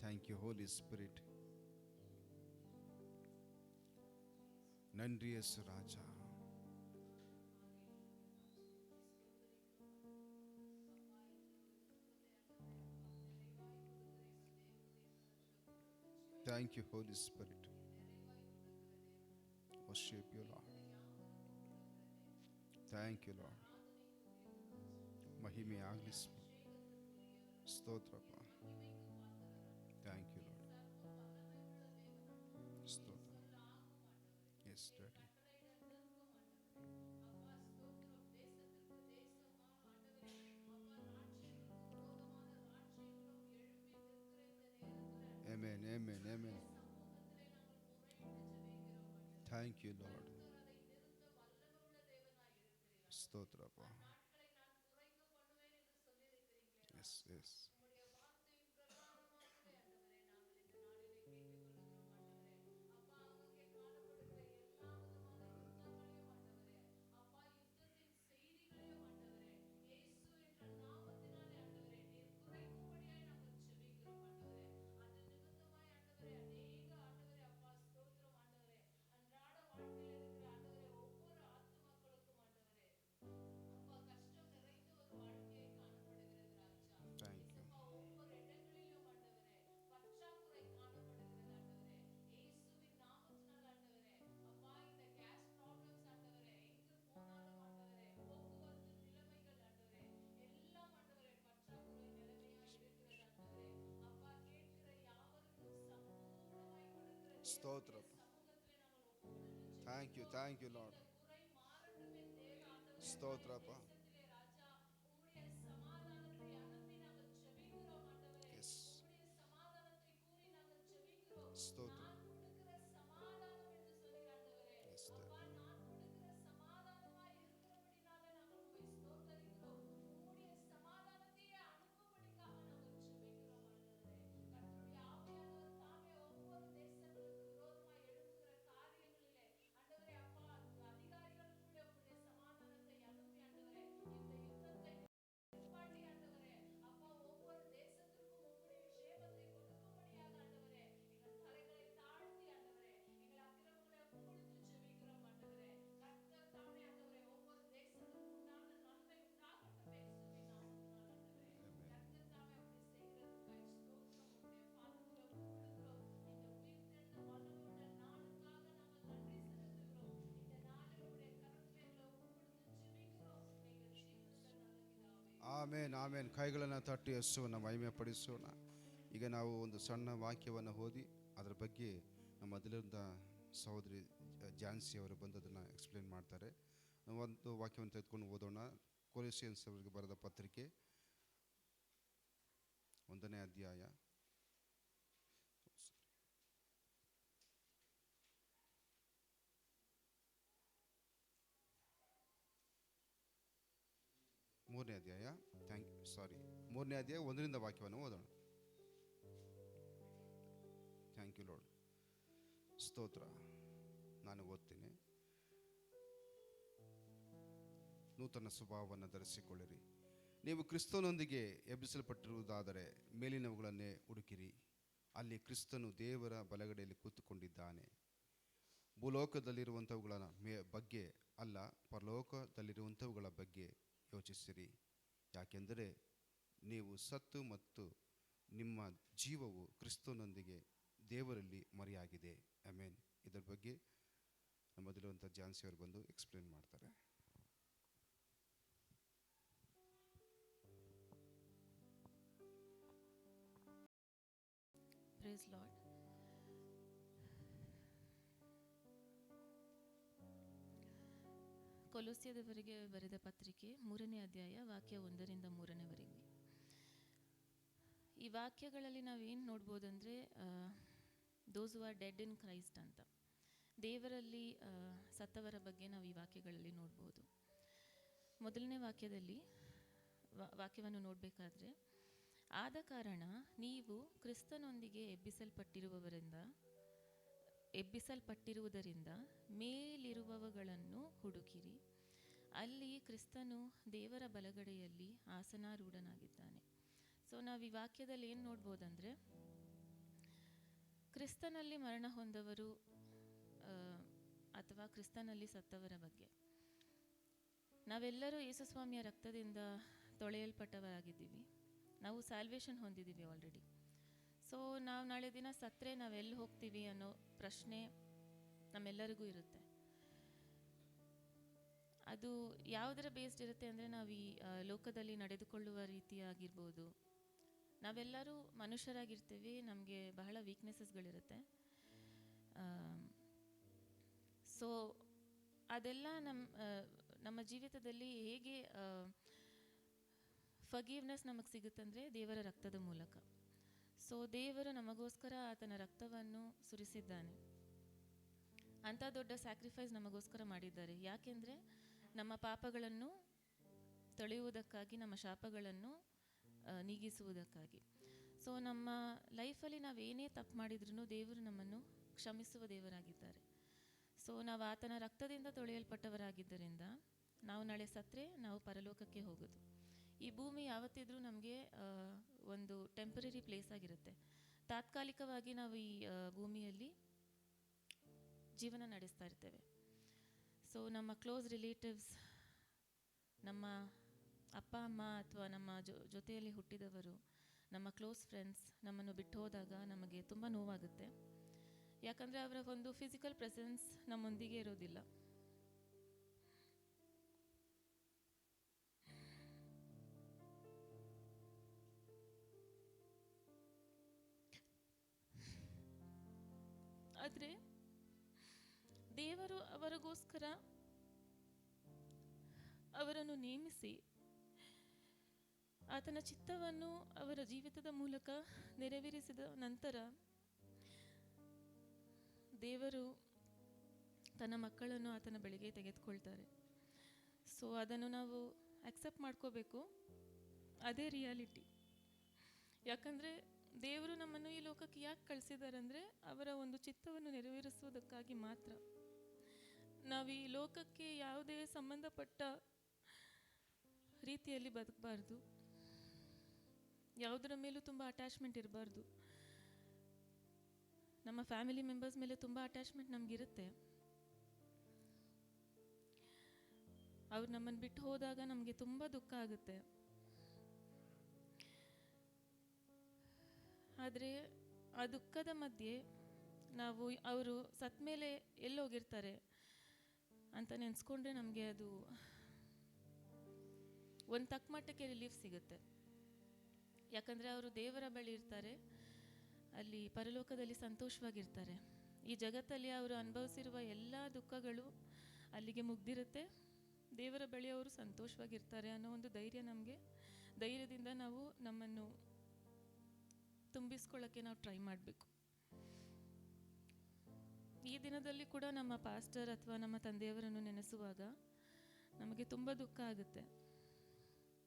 Thank you Holi Spirit. ನನ್ರಿ ಯೇಸು ರಾಜ. Thank you, Holy Spirit. Worship you, Lord. Thank you, Lord. ಮಹಿಮೆ ಆಗಲಿ. ಸ್ತೋತ್ರಪ್ಪ. Thank you, Lord. ಸ್ತೋತ್ರ. Yes, Daddy. Amen, amen, amen. Thank you, Lord. ಸ್ತೋತ್ರಪ್ಪ. Yes, yes. ಸ್ತೋತ್ರ. Thank you Lord. ಸ್ತೋತ್ರಪ್ಪ. ಎಸ್. ಸ್ತೋತ್ರ. ಎಸ್. Amen, amen. ಕೈಗಳನ್ನು ತಟ್ಟಿ ಯೇಸುವನ್ನು ಮಹಿಮೆ ಪಡಿಸೋಣ. ಈಗ ನಾವು ಒಂದು ಸಣ್ಣ ವಾಕ್ಯವನ್ನು ಓದಿ ಅದರ ಬಗ್ಗೆ ನಮ್ಮ ಮೊದಲಿಂದ ಸಹೋದರಿ ಜಾನ್ಸಿ ಅವರು ಬಂದು ಅದನ್ನು ಎಕ್ಸ್ಪ್ಲೇನ್ ಮಾಡ್ತಾರೆ. ಒಂದು ವಾಕ್ಯವನ್ನು ತೆಗೆದುಕೊಂಡು ಓದೋಣ. ಕೊಲೊಸ್ಸಿಯನ್ಸ್ ಅವರಿಗೆ ಬರೆದ ಪತ್ರಿಕೆ 1ನೇ ಅಧ್ಯಾಯ 3ನೇ ಅಧ್ಯಾಯ 3ನೇ ಅಧ್ಯಾಯ 1ರಿಂದ ವಾಕ್ಯವನ್ನು ಓದೋಣ. Thank you lord. ಸ್ತೋತ್ರ. ನಾನು ಓದ್ತೀನಿ. ನೂತನ ಸ್ವಭಾವವನ್ನು ಧರಿಸಿಕೊಳ್ಳಿರಿ. ನೀವು ಕ್ರಿಸ್ತನೊಂದಿಗೆ ಎಬ್ಬಿಸಲ್ಪಟ್ಟಿರುವುದಾದರೆ ಮೇಲಿನವುಗಳನ್ನೇ ಹುಡುಕಿರಿ. ಅಲ್ಲಿ ಕ್ರಿಸ್ತನು ದೇವರ ಬಲಗಡೆಯಲ್ಲಿ ಕೂತುಕೊಂಡಿದ್ದಾನೆ. ಭೂಲೋಕದಲ್ಲಿರುವಂಥವುಗಳ ಬಗ್ಗೆ ಅಲ್ಲ, ಪರಲೋಕದಲ್ಲಿರುವಂಥವುಗಳ ಬಗ್ಗೆ ಯೋಚಿಸಿರಿ. ಯಾಕೆಂದರೆ ನೀವು ಸತ್ತು ಮತ್ತು ನಿಮ್ಮ ಜೀವವು ಕ್ರಿಸ್ತನೊಂದಿಗೆ ದೇವರಲ್ಲಿ ಮರೆಯಾಗಿದೆ. ಆಮೇನ್. ಇದರ ಬಗ್ಗೆ ನಮ್ಮಲ್ಲಿರುವಂಥ ಜಾನ್ಸಿ ಅವರು ಬಂದು ಎಕ್ಸ್ಪ್ಲೇನ್ ಮಾಡ್ತಾರೆ. Praise Lord. ಕೊಲೊಸ್ಯದವರಿಗೆ ಬರೆದ ಪತ್ರಿಕೆ 3ನೇ ಅಧ್ಯಾಯ ವಾಕ್ಯ 1ರಿಂದ 3ನೇವರೆಗೆ. ಈ ವಾಕ್ಯಗಳಲ್ಲಿ ನಾವೇನು ನೋಡ್ಬೋದಂದರೆ, those who are dead in Christ ಅಂತ, ದೇವರಲ್ಲಿ ಸತ್ತವರ ಬಗ್ಗೆ ನಾವು ಈ ವಾಕ್ಯಗಳಲ್ಲಿ ನೋಡ್ಬೋದು. ಮೊದಲನೇ ವಾಕ್ಯದಲ್ಲಿ ವಾಕ್ಯವನ್ನು ನೋಡಬೇಕಾದ್ರೆ, ಆದ ಕಾರಣ ನೀವು ಕ್ರಿಸ್ತನೊಂದಿಗೆ ಎಬ್ಬಿಸಲ್ಪಟ್ಟಿರುವುದರಿಂದ ಮೇಲಿರುವವುಗಳನ್ನು ಹುಡುಕಿರಿ, ಅಲ್ಲಿ ಕ್ರಿಸ್ತನು ದೇವರ ಬಲಗಡೆಯಲ್ಲಿ ಆಸನಾರೂಢನಾಗಿದ್ದಾನೆ. ಸೊ ನಾವು ಈ ವಾಕ್ಯದಲ್ಲಿ ಏನು ನೋಡ್ಬೋದಂದರೆ, ಕ್ರಿಸ್ತನಲ್ಲಿ ಮರಣ ಹೊಂದವರು ಅಥವಾ ಕ್ರಿಸ್ತನಲ್ಲಿ ಸತ್ತವರ ಬಗ್ಗೆ. ನಾವೆಲ್ಲರೂ ಯೇಸುಸ್ವಾಮಿಯ ರಕ್ತದಿಂದ ತೊಳೆಯಲ್ಪಟ್ಟವರಾಗಿದ್ದೀವಿ. ನಾವು ಸ್ಯಾಲ್ವೇಷನ್ ಹೊಂದಿದ್ದೀವಿ ಆಲ್ರೆಡಿ. ಸೊ ನಾವು ನಾಳೆ ದಿನ ಸತ್ತರೆ ನಾವೆಲ್ಲಿ ಹೋಗ್ತೀವಿ ಅನ್ನೋ ಪ್ರಶ್ನೆ ನಮ್ಮೆಲ್ಲರಿಗೂ ಇರುತ್ತೆ. ಅದು ಯಾವುದರ ಬೇಸ್ಡ್ ಇರುತ್ತೆ ಅಂದರೆ, ನಾವು ಈ ಲೋಕದಲ್ಲಿ ನಡೆದುಕೊಳ್ಳುವ ರೀತಿಯಾಗಿರ್ಬೋದು. ನಾವೆಲ್ಲರೂ ಮನುಷ್ಯರಾಗಿರ್ತೀವಿ, ನಮಗೆ ಬಹಳ ವೀಕ್ನೆಸಸ್ಗಳಿರುತ್ತೆ. ಸೊ ಅದೆಲ್ಲ ನಮ್ಮ ಜೀವಿತದಲ್ಲಿ ಹೇಗೆ ಫರ್ಗಿವ್ನೆಸ್ ನಮಗೆ ಸಿಗುತ್ತಂದರೆ ದೇವರ ರಕ್ತದ ಮೂಲಕ. ಸೊ ದೇವರು ನಮಗೋಸ್ಕರ ಆತನ ರಕ್ತವನ್ನು ಸುರಿಸಿದ್ದಾನೆ. ಅಂಥ ದೊಡ್ಡ ಸ್ಯಾಕ್ರಿಫೈಸ್ ನಮಗೋಸ್ಕರ ಮಾಡಿದ್ದಾರೆ. ಯಾಕೆಂದರೆ ನಮ್ಮ ಪಾಪಗಳನ್ನು ತೊಳೆಯುವುದಕ್ಕಾಗಿ, ನಮ್ಮ ಶಾಪಗಳನ್ನು ನೀಗಿಸುವುದಕ್ಕಾಗಿ. ಸೊ ನಮ್ಮ ಲೈಫಲ್ಲಿ ನಾವೇನೇ ತಪ್ಪು ಮಾಡಿದ್ರೂ ದೇವರು ನಮ್ಮನ್ನು ಕ್ಷಮಿಸುವ ದೇವರಾಗಿದ್ದಾರೆ. ಸೊ ನಾವು ಆತನ ರಕ್ತದಿಂದ ತೊಳೆಯಲ್ಪಟ್ಟವರಾಗಿದ್ದರಿಂದ ನಾವು ನಾಳೆ ಸತ್ತರೆ ನಾವು ಪರಲೋಕಕ್ಕೆ ಹೋಗೋದು. ಈ ಭೂಮಿ ಯಾವತ್ತಿದ್ರೂ ನಮಗೆ ಒಂದು ಟೆಂಪರರಿ ಪ್ಲೇಸ್ ಆಗಿರುತ್ತೆ. ತಾತ್ಕಾಲಿಕವಾಗಿ ನಾವು ಈ ಭೂಮಿಯಲ್ಲಿ ಜೀವನ ನಡೆಸ್ತಾ ಇರ್ತೇವೆ. ಸೊ ನಮ್ಮ ಕ್ಲೋಸ್ ರಿಲೇಟಿವ್ಸ್, ನಮ್ಮ ಅಪ್ಪ ಅಮ್ಮ ಅಥವಾ ನಮ್ಮ ಜೊತೆಯಲ್ಲಿ ಹುಟ್ಟಿದವರು, ನಮ್ಮ ಕ್ಲೋಸ್ ಫ್ರೆಂಡ್ಸ್ ನಮ್ಮನ್ನು ಬಿಟ್ಟು ಹೋದಾಗ ನಮಗೆ ತುಂಬ ನೋವಾಗುತ್ತೆ. ಯಾಕಂದರೆ ಅವರ ಒಂದು ಫಿಸಿಕಲ್ ಪ್ರೆಸೆನ್ಸ್ ನಮ್ಮೊಂದಿಗೆ ಇರೋದಿಲ್ಲ. ಆದರೆ ದೇವರು ಅವರಿಗೋಸ್ಕರ ಅವರನ್ನು ನೇಮಿಸಿ ಆತನ ಚಿತ್ತವನ್ನು ಅವರ ಜೀವಿತದ ಮೂಲಕ ನೆರವೇರಿಸಿದ ನಂತರ ದೇವರು ತನ್ನ ಮಕ್ಕಳನ್ನು ಆತನ ಬಳಿಗೆ ತೆಗೆದುಕೊಳ್ತಾರೆ. ಸೊ ಅದನ್ನು ನಾವು ಅಕ್ಸೆಪ್ಟ್ ಮಾಡ್ಕೋಬೇಕು. ಅದೇ ರಿಯಾಲಿಟಿ. ಯಾಕಂದರೆ ದೇವರು ನಮ್ಮನ್ನು ಈ ಲೋಕಕ್ಕೆ ಯಾಕೆ ಕಳಿಸಿದ್ದಾರೆ ಅಂದರೆ, ಅವರ ಒಂದು ಚಿತ್ತವನ್ನು ನೆರವೇರಿಸುವುದಕ್ಕಾಗಿ ಮಾತ್ರ. ನಾವು ಈ ಲೋಕಕ್ಕೆ ಯಾವುದೇ ಸಂಬಂಧಪಟ್ಟ ರೀತಿಯಲ್ಲಿ ಬದುಕಬಾರ್ದು. ಯಾವುದರ ಮೇಲೂ ತುಂಬ ಅಟ್ಯಾಚ್ಮೆಂಟ್ ಇರಬಾರ್ದು. ನಮ್ಮ ಫ್ಯಾಮಿಲಿ ಮೆಂಬರ್ಸ್ ಮೇಲೆ ತುಂಬ ಅಟ್ಯಾಚ್ಮೆಂಟ್ ನಮಗಿರುತ್ತೆ. ಅವ್ರು ನಮ್ಮನ್ನು ಬಿಟ್ಟು ಹೋದಾಗ ನಮಗೆ ತುಂಬ ದುಃಖ ಆಗುತ್ತೆ. ಆದರೆ ಆ ದುಃಖದ ಮಧ್ಯೆ ನಾವು ಅವರು ಸತ್ತ ಮೇಲೆ ಎಲ್ಲೋಗಿರ್ತಾರೆ ಅಂತ ನೆನೆಸ್ಕೊಂಡ್ರೆ ನಮಗೆ ಅದು ಒಂದು ತಕ್ಕ ಮಟ್ಟಕ್ಕೆ ರಿಲೀಫ್ ಸಿಗುತ್ತೆ. ಯಾಕಂದರೆ ಅವರು ದೇವರ ಬಳಿ ಇರ್ತಾರೆ, ಅಲ್ಲಿ ಪರಲೋಕದಲ್ಲಿ ಸಂತೋಷವಾಗಿರ್ತಾರೆ. ಈ ಜಗತ್ತಲ್ಲಿ ಅವರು ಅನುಭವಿಸಿರುವ ಎಲ್ಲ ದುಃಖಗಳು ಅಲ್ಲಿಗೆ ಮುಗ್ದಿರುತ್ತೆ. ದೇವರ ಬಳಿ ಅವರು ಸಂತೋಷವಾಗಿರ್ತಾರೆ ಅನ್ನೋ ಒಂದು ಧೈರ್ಯದಿಂದ ನಾವು ನಮ್ಮನ್ನು ತುಂಬಿಸ್ಕೊಳ್ಳೋಕ್ಕೆ ನಾವು ಟ್ರೈ ಮಾಡಬೇಕು. ಈ ದಿನದಲ್ಲಿ ಕೂಡ ನಮ್ಮ ಪಾಸ್ಟರ್ ಅಥವಾ ನಮ್ಮ ತಂದೆಯವರನ್ನು ನೆನೆಸುವಾಗ ನಮಗೆ ತುಂಬ ದುಃಖ ಆಗುತ್ತೆ.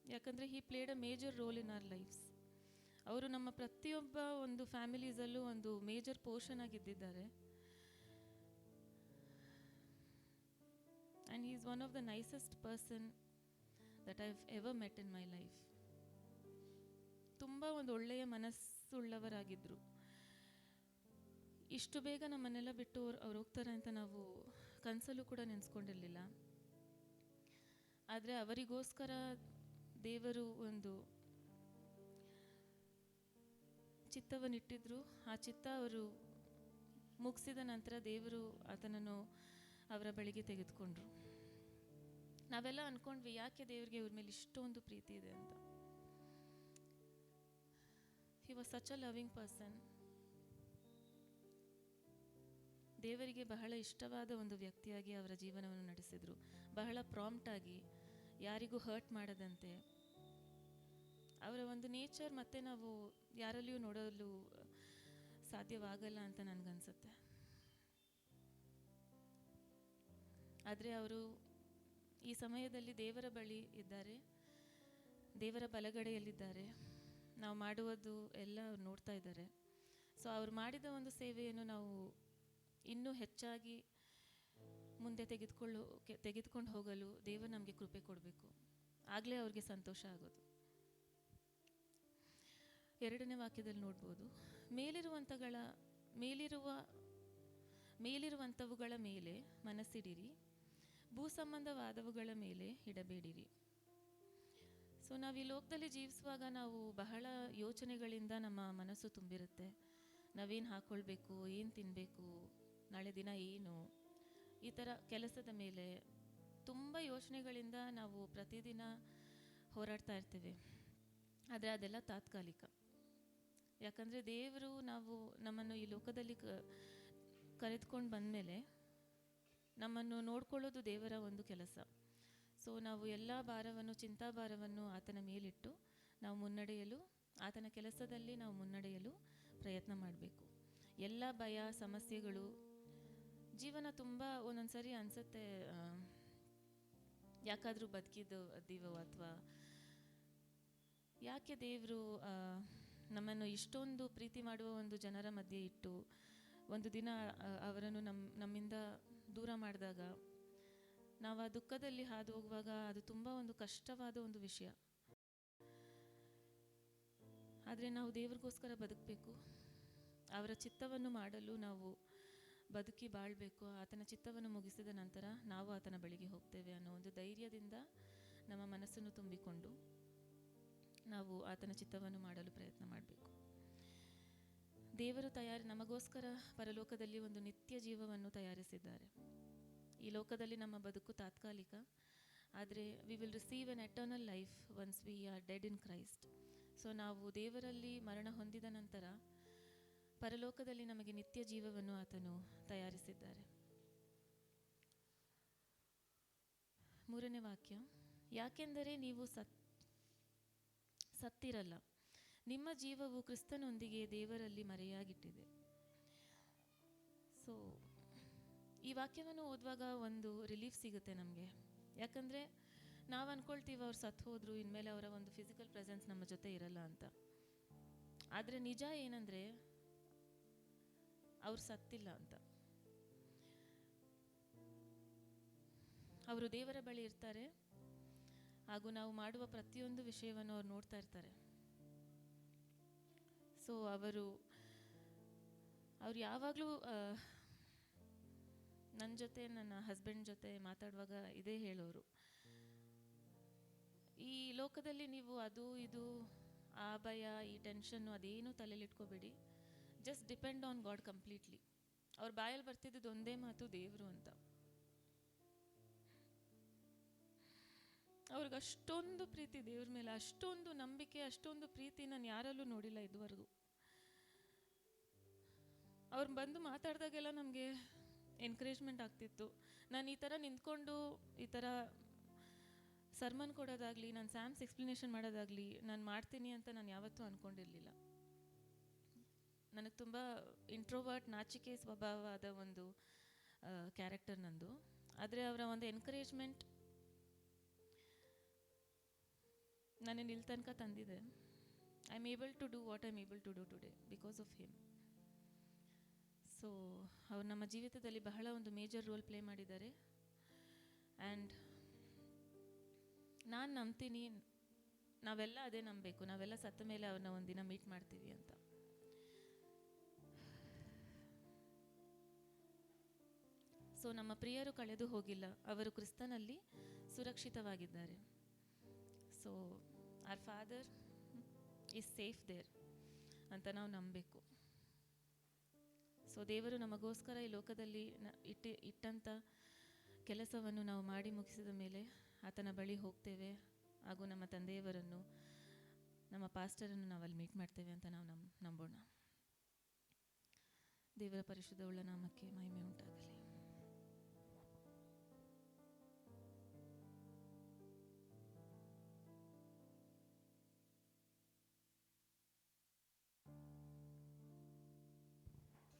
ಯಾಕಂದರೆ he played a major role in our lives. ಅವರು ನಮ್ಮ ಪ್ರತಿಯೊಬ್ಬ ಒಂದು ಫ್ಯಾಮಿಲೀಸಲ್ಲೂ ಒಂದು ಮೇಜರ್ ಪೋರ್ಷನ್ ಆಗಿದ್ದಿದ್ದಾರೆ. And he is one of the nicest person that I have ever met in my life. ತುಂಬ ಒಂದು ಒಳ್ಳೆಯ ಮನಸ್ಸುಳ್ಳವರಾಗಿದ್ದರು. ಇಷ್ಟು ಬೇಗ ನಮ್ಮನ್ನೆಲ್ಲ ಬಿಟ್ಟು ಅವ್ರು ಹೋಗ್ತಾರೆ ಅಂತ ನಾವು ಕನಸಲ್ಲೂ ಕೂಡ ನೆನೆಸ್ಕೊಂಡಿರಲಿಲ್ಲ. ಆದರೆ ಅವರಿಗೋಸ್ಕರ ದೇವರು ಒಂದು ಚಿತ್ತವನ್ನಿಟ್ಟಿದ್ರು. ಆ ಚಿತ್ತ ಅವರು ಮುಗಿಸಿದ ನಂತರ ದೇವರು ಆತನನ್ನು ಅವರ ಬಳಿಗೆ ತೆಗೆದುಕೊಂಡ್ರು. ನಾವೆಲ್ಲ ಅಂದ್ಕೊಂಡ್ವಿ, ಯಾಕೆ ದೇವರಿಗೆ ಇವ್ರ ಮೇಲೆ ಇಷ್ಟೊಂದು ಪ್ರೀತಿ ಇದೆ ಅಂತ. He was such a loving person. ದೇವರಿಗೆ ಬಹಳ ಇಷ್ಟವಾದ ಒಂದು ವ್ಯಕ್ತಿಯಾಗಿ ಅವರ ಜೀವನವನ್ನು ನಡೆಸಿದರು. ಬಹಳ ಪ್ರಾಂಪ್ಟ್ ಆಗಿ, ಯಾರಿಗೂ ಹರ್ಟ್ ಮಾಡದಂತೆ. ಅವರ ಒಂದು ನೇಚರ್ ಮತ್ತೆ ನಾವು ಯಾರಲ್ಲಿಯೂ ನೋಡಲು ಸಾಧ್ಯವಾಗಲ್ಲ ಅಂತ ನನಗನ್ಸುತ್ತೆ. ಆದರೆ ಅವರು ಈ ಸಮಯದಲ್ಲಿ ದೇವರ ಬಳಿ ಇದ್ದಾರೆ, ದೇವರ ಬಲಗಡೆಯಲ್ಲಿದ್ದಾರೆ. ನಾವು ಮಾಡುವುದು ಎಲ್ಲ ಅವ್ರು ನೋಡ್ತಾ ಇದ್ದಾರೆ. ಸೊ ಅವ್ರು ಮಾಡಿದ ಒಂದು ಸೇವೆಯನ್ನು ನಾವು ಇನ್ನೂ ಹೆಚ್ಚಾಗಿ ಮುಂದೆ ತೆಗೆದುಕೊಂಡು ಹೋಗಲು ದೇವರು ನಮಗೆ ಕೃಪೆ ಕೊಡಬೇಕು. ಆಗಲೇ ಅವ್ರಿಗೆ ಸಂತೋಷ ಆಗೋದು. 2ನೇ ವಾಕ್ಯದಲ್ಲಿ ನೋಡ್ಬೋದು, ಮೇಲಿರುವಂಥವುಗಳ ಮೇಲೆ ಮನಸ್ಸಿಡಿರಿ, ಭೂ ಸಂಬಂಧವಾದವುಗಳ ಮೇಲೆ ಇಡಬೇಡಿರಿ. ಸೊ ನಾವು ಈ ಲೋಕದಲ್ಲಿ ಜೀವಿಸುವಾಗ ನಾವು ಬಹಳ ಯೋಚನೆಗಳಿಂದ ನಮ್ಮ ಮನಸ್ಸು ತುಂಬಿರುತ್ತೆ. ನಾವೇನು ಹಾಕ್ಕೊಳ್ಬೇಕು, ಏನು ತಿನ್ನಬೇಕು, ನಾಳೆ ದಿನ ಏನು, ಈ ಥರ ಕೆಲಸದ ಮೇಲೆ ತುಂಬ ಯೋಚನೆಗಳಿಂದ ನಾವು ಪ್ರತಿದಿನ ಹೋರಾಡ್ತಾ ಇರ್ತೀವಿ. ಆದರೆ ಅದೆಲ್ಲ ತಾತ್ಕಾಲಿಕ. ಯಾಕಂದರೆ ದೇವರು ನಮ್ಮನ್ನು ಈ ಲೋಕದಲ್ಲಿ ಕರೆದುಕೊಂಡು ಬಂದಮೇಲೆ ನಮ್ಮನ್ನು ನೋಡ್ಕೊಳ್ಳೋದು ದೇವರ ಒಂದು ಕೆಲಸ. ಸೊ ನಾವು ಎಲ್ಲ ಭಾರವನ್ನು, ಚಿಂತಾಭಾರವನ್ನು ಆತನ ಮೇಲಿಟ್ಟು ನಾವು ಮುನ್ನಡೆಯಲು, ಆತನ ಕೆಲಸದಲ್ಲಿ ನಾವು ಮುನ್ನಡೆಯಲು ಪ್ರಯತ್ನ ಮಾಡಬೇಕು. ಎಲ್ಲ ಭಯ, ಸಮಸ್ಯೆಗಳು, ಜೀವನ ತುಂಬ ಒಂದೊಂದ್ಸರಿ ಅನಿಸುತ್ತೆ, ಯಾಕಾದರೂ ಬದುಕಿದ್ದೀವೋ, ಅಥವಾ ಯಾಕೆ ದೇವರು ನಮ್ಮನ್ನು ಇಷ್ಟೊಂದು ಪ್ರೀತಿ ಮಾಡುವ ಒಂದು ಜನರ ಮಧ್ಯೆ ಇಟ್ಟು ಒಂದು ದಿನ ಅವರನ್ನು ನಮ್ಮಿಂದ ದೂರ ಮಾಡಿದಾಗ ನಾವು ಆ ದುಃಖದಲ್ಲಿ ಹಾದು ಹೋಗುವಾಗ ಅದು ತುಂಬ ಒಂದು ಕಷ್ಟವಾದ ಒಂದು ವಿಷಯ. ಆದರೆ ನಾವು ದೇವರಿಗೋಸ್ಕರ ಬದುಕಬೇಕು. ಅವರ ಚಿತ್ತವನ್ನು ಮಾಡಲು ನಾವು ಬದುಕಿ ಬಾಳಬೇಕು. ಆತನ ಚಿತ್ತವನ್ನು ಮುಗಿಸಿದ ನಂತರ ನಾವು ಆತನ ಬಳಿಗೆ ಹೋಗ್ತೇವೆ ಅನ್ನೋ ಒಂದು ಧೈರ್ಯದಿಂದ ನಮ್ಮ ಮನಸ್ಸನ್ನು ತುಂಬಿಕೊಂಡು ನಾವು ಆತನ ಚಿತ್ತವನ್ನು ಮಾಡಲು ಪ್ರಯತ್ನ ಮಾಡಬೇಕು. ದೇವರು ನಮಗೋಸ್ಕರ ಪರಲೋಕದಲ್ಲಿ ಒಂದು ನಿತ್ಯ ಜೀವವನ್ನು ತಯಾರಿಸಿದ್ದಾರೆ. ಈ ಲೋಕದಲ್ಲಿ ನಮ್ಮ ಬದುಕು ತಾತ್ಕಾಲಿಕ, ಆದರೆ we will receive N eternal life once we are dead in Christ. So ನಾವು ದೇವರಲ್ಲಿ ಮರಣ ಹೊಂದಿದ ನಂತರ ಪರಲೋಕದಲ್ಲಿ ನಮಗೆ ನಿತ್ಯ ಜೀವವನ್ನು ಆತನು ತಯಾರಿಸಿದ್ದಾರೆ. 3ನೇ ವಾಕ್ಯ, ಯಾಕೆಂದರೆ ನೀವು ಸತ್ತಿರಲ್ಲ, ನಿಮ್ಮ ಜೀವವು ಕ್ರಿಸ್ತನೊಂದಿಗೆ ದೇವರಲ್ಲಿ ಮರೆಯಾಗಿಟ್ಟಿದೆ. ಸೊ ಈ ವಾಕ್ಯವನ್ನು ಓದುವಾಗ ಒಂದು ರಿಲೀಫ್ ಸಿಗುತ್ತೆ ನಮಗೆ. ಯಾಕಂದರೆ ನಾವು ಅಂದ್ಕೊಳ್ತೀವಿ ಅವ್ರು ಸತ್ತು ಹೋದ್ರು, ಇನ್ಮೇಲೆ ಅವರ ಒಂದು ಫಿಸಿಕಲ್ ಪ್ರೆಸೆನ್ಸ್ ನಮ್ಮ ಜೊತೆ ಇರಲ್ಲ ಅಂತ. ಆದರೆ ನಿಜ ಏನಂದರೆ ಅವ್ರು ಸತ್ತಿಲ್ಲ ಅಂತ. ಅವರು ದೇವರ ಬಳಿ ಇರ್ತಾರೆ, ಹಾಗೂ ನಾವು ಮಾಡುವ ಪ್ರತಿಯೊಂದು ವಿಷಯವನ್ನು ಅವ್ರು ನೋಡ್ತಾ ಇರ್ತಾರೆ. ಸೊ ಅವರು ಯಾವಾಗಲೂ ನನ್ನ ಜೊತೆ, ನನ್ನ ಹಸ್ಬೆಂಡ್ ಜೊತೆ ಮಾತಾಡುವಾಗ ಇದೇ ಹೇಳೋರು, ಈ ಲೋಕದಲ್ಲಿ ನೀವು ಅದು ಇದು ಆ ಭಯ, ಈ ಟೆನ್ಷನ್ನು ಅದೇನು ತಲೆಯಲ್ಲಿಟ್ಕೋಬೇಡಿ. Just depend on God completely. ಅವ್ರ ಬಾಯಲ್ಲಿ ಬರ್ತಿದ್ದು ಒಂದೇ ಮಾತು, ದೇವರು ಅಂತ. ಅವ್ರಿಗೆ ಅಷ್ಟೊಂದು ಪ್ರೀತಿ ದೇವ್ರ ಮೇಲೆ, ಅಷ್ಟೊಂದು ನಂಬಿಕೆ, ಅಷ್ಟೊಂದು ಪ್ರೀತಿ ನಾನು ಯಾರಲ್ಲೂ ನೋಡಿಲ್ಲ ಇದುವರೆಗೂ. ಅವ್ರು ಬಂದು ಮಾತಾಡಿದಾಗೆಲ್ಲ ನಮಗೆ ಎನ್ಕರೇಜ್ಮೆಂಟ್ ಆಗ್ತಿತ್ತು. ನಾನು ಈ ಥರ ನಿಂತ್ಕೊಂಡು ಈ ಥರ ಸರ್ಮನ್ ಕೊಡೋದಾಗಲಿ, ನಾನು ಸ್ಯಾಮ್ಸ್ ಎಕ್ಸ್ಪ್ಲನೇಷನ್ ಮಾಡೋದಾಗಲಿ ನಾನು ಮಾಡ್ತೀನಿ ಅಂತ ನಾನು ಯಾವತ್ತೂ ಅಂದ್ಕೊಂಡಿರಲಿಲ್ಲ. ನನಗೆ ತುಂಬ ಇಂಟ್ರೋವರ್ಟ್, ನಾಚಿಕೆ ಸ್ವಭಾವದ ಒಂದು ಕ್ಯಾರೆಕ್ಟರ್ ನಂದು. ಆದರೆ ಅವರ ಒಂದು ಎನ್ಕರೇಜ್ಮೆಂಟ್ ನನ್ನನ್ನು ಇಲ್ಲಿ ತನಕ ತಂದಿದೆ. I am able to do what I am able to do today because of him. So ಅವ್ರು ನಮ್ಮ ಜೀವಿತದಲ್ಲಿ ಬಹಳ ಒಂದು ಮೇಜರ್ ರೋಲ್ ಪ್ಲೇ ಮಾಡಿದ್ದಾರೆ. ಆ್ಯಂಡ್ ನಾನು ನಂಬ್ತೀನಿ, ನಾವೆಲ್ಲ ಅದೇ ನಂಬಬೇಕು, ನಾವೆಲ್ಲ ಸತ್ತ ಮೇಲೆ ಅವ್ರನ್ನ ಒಂದಿನ ಮೀಟ್ ಮಾಡ್ತೀವಿ ಅಂತ. ಸೊ ನಮ್ಮ ಪ್ರಿಯರು ಕಳೆದು ಹೋಗಿಲ್ಲ, ಅವರು ಕ್ರಿಸ್ತನಲ್ಲಿ ಸುರಕ್ಷಿತವಾಗಿದ್ದಾರೆ. So our father is safe there ಅಂತ ನಾವು ನಂಬಬೇಕು. ಸೊ ದೇವರು ನಮಗೋಸ್ಕರ ಈ ಲೋಕದಲ್ಲಿ ಇಟ್ಟಂಥ ಕೆಲಸವನ್ನು ನಾವು ಮಾಡಿ ಮುಗಿಸಿದ ಮೇಲೆ ಆತನ ಬಳಿ ಹೋಗ್ತೇವೆ, ಹಾಗೂ ನಮ್ಮ ತಂದೆಯವರನ್ನು, ನಮ್ಮ ಪಾಸ್ಟರನ್ನು ನಾವು ಅಲ್ಲಿ ಮೀಟ್ ಮಾಡ್ತೇವೆ ಅಂತ ನಾವು ನಂಬೋಣ. ದೇವರ ಪರಿಶುದ್ಧವುಳ್ಳ ನಾಮಕ್ಕೆ ಮಹಿಮೆ ಉಂಟಾಗಲಿ.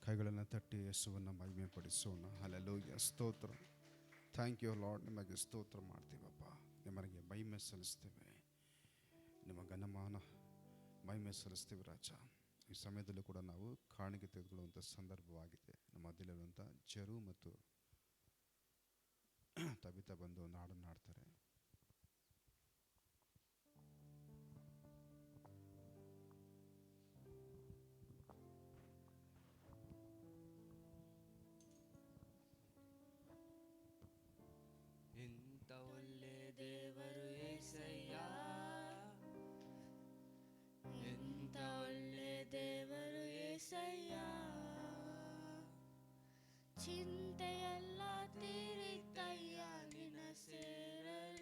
ಕೈಗಳನ್ನು ತಟ್ಟಿ ಯೇಸುವನ್ನು ಮಹಿಮೆ ಪಡಿಸೋಣ. ಹಲ್ಲೆಲೂಯಾ, ಸ್ತೋತ್ರ. ಥ್ಯಾಂಕ್ ಯು ಲಾರ್ಡ್, ನಿಮಗೆ ಸ್ತೋತ್ರ ಮಾಡ್ತೀವಪ್ಪ, ನಿಮಗೆ ಮಹಿಮೆ ಸಲ್ಲಿಸ್ತೇವೆ, ನಿಮ್ಮ ಘನಮಾನ ಮಹಿಮೆ ಸಲ್ಲಿಸ್ತೀವಿ ರಾಜ. ಈ ಸಮಯದಲ್ಲೂ ಕೂಡ ನಾವು ಕಾಣಿಕೆ ತೆಗೆದುಕೊಳ್ಳುವಂಥ ಸಂದರ್ಭವಾಗಿದೆ. ನಮ್ಮ ಮಧ್ಯದಲ್ಲಿರುವಂಥ ಜರು ಮತ್ತು ತಬಿತಾ ಬಂದು ಒಂದು ಹಾಡನ್ನು ಹಾಡ್ತಾರೆ. ಎಂತ ಒಳ್ಳೆ ದೇವರು యేసయ్య, ಎಂತ ಒಳ್ಳೆ ದೇವರು యేసయ్య, ಚಿಂತೆಯೆಲ್ಲ ತೀರಿತಯ್ಯ ನಿನ್ನ ಸೇರಲು.